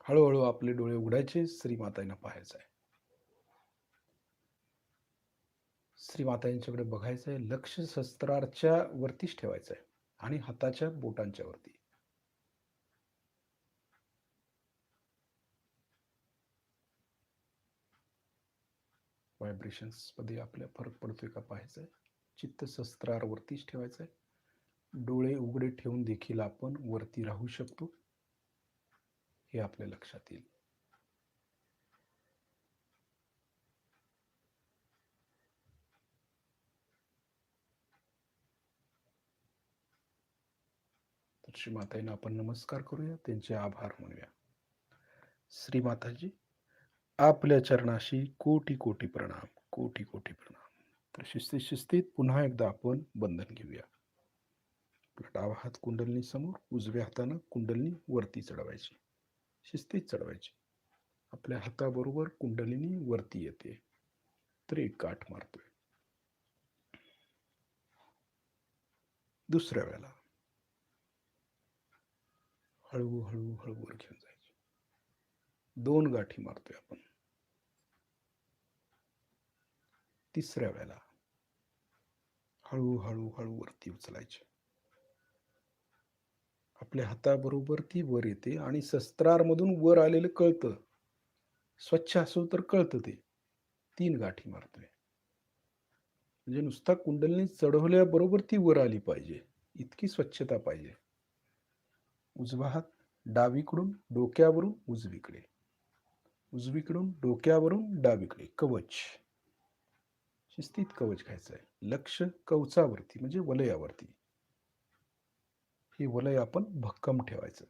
हळूहळू आपले डोळे उघडायचे, श्रीमातांना पाहायचं आहे. श्रीमातांच्याकडे बघायचं आहे, लक्ष शस्त्राच्या वरतीच ठेवायचं आहे आणि हाताच्या बोटांच्या वरती. व्हायब्रेशन्स मध्ये आपल्या फरक पडतोय का पाहायचं आहे. चित्त शस्त्रावरतीच ठेवायचं आहे. डोळे उघडे ठेवून देखील आपण वरती राहू शकतो, हे आपल्या लक्षात येईल. तर श्रीमातांना आपण नमस्कार करूया, त्यांचे आभार मानूया. श्रीमाताजी, आपल्या चरणाशी कोटी कोटी प्रणाम, कोटी कोटी प्रणाम. तर शिस्तीत शिस्तीत पुन्हा एकदा आपण बंधन घेऊया. डावा हात कुंडलिनी समोर, उजव्या हातानं कुंडलिनी वरती चढवायची, शिस्तीत चढवायची. आपल्या हाताबरोबर कुंडलिनी वरती येते, तर एक गाठ मारतोय. दुसऱ्या वेळेला हळू हळू हळू वर घेऊन जायची. 2 गाठी मारतोय आपण. तिसऱ्या वेळेला हळू हळू हळू वरती उचलायची. आपल्या हाताबरोबर ती वर येते आणि शस्त्रारमधून वर आलेलं कळतं. स्वच्छ असो तर कळतं ते. 3 गाठी मारतोय. म्हणजे नुसता कुंडलिनी चढवल्याबरोबर ती वर आली पाहिजे, इतकी स्वच्छता पाहिजे. उजवा हात डावीकडून डोक्यावरून उजवीकडे, उजवीकडून डोक्यावरून डावीकडे. कवच, शिस्तीत कवच घ्यायचं आहे. लक्ष कवचावरती म्हणजे वलयावरती. हे वलय आपण भक्कम ठेवायचं,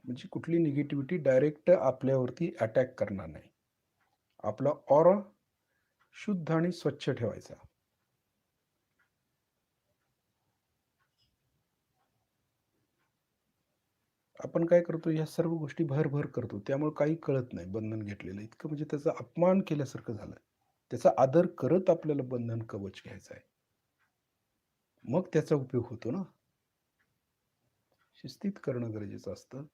म्हणजे कुठली निगेटिव्हिटी डायरेक्ट आपल्यावरती अटॅक करणार नाही. आपला ऑरा शुद्ध आणि स्वच्छ ठेवायचा. आपण काय करतो, या सर्व गोष्टी भरभर करतो, त्यामुळे काही कळत नाही. बंधन घेतलेलं इतकं म्हणजे त्याचा अपमान केल्यासारखं झालं. त्याचा आदर करत आपल्याला बंधन कवच घ्यायचं आहे, मग त्याचा उपयोग होतो ना. शिस्तीत करणं गरजेचं असतं.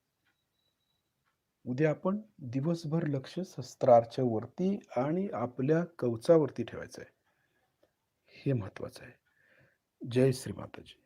उद्या आपण दिवसभर लक्ष शस्त्राच्या वरती आणि आपल्या कवचावरती ठेवायचं आहे, हे महत्वाचं आहे. जय श्री माताजी.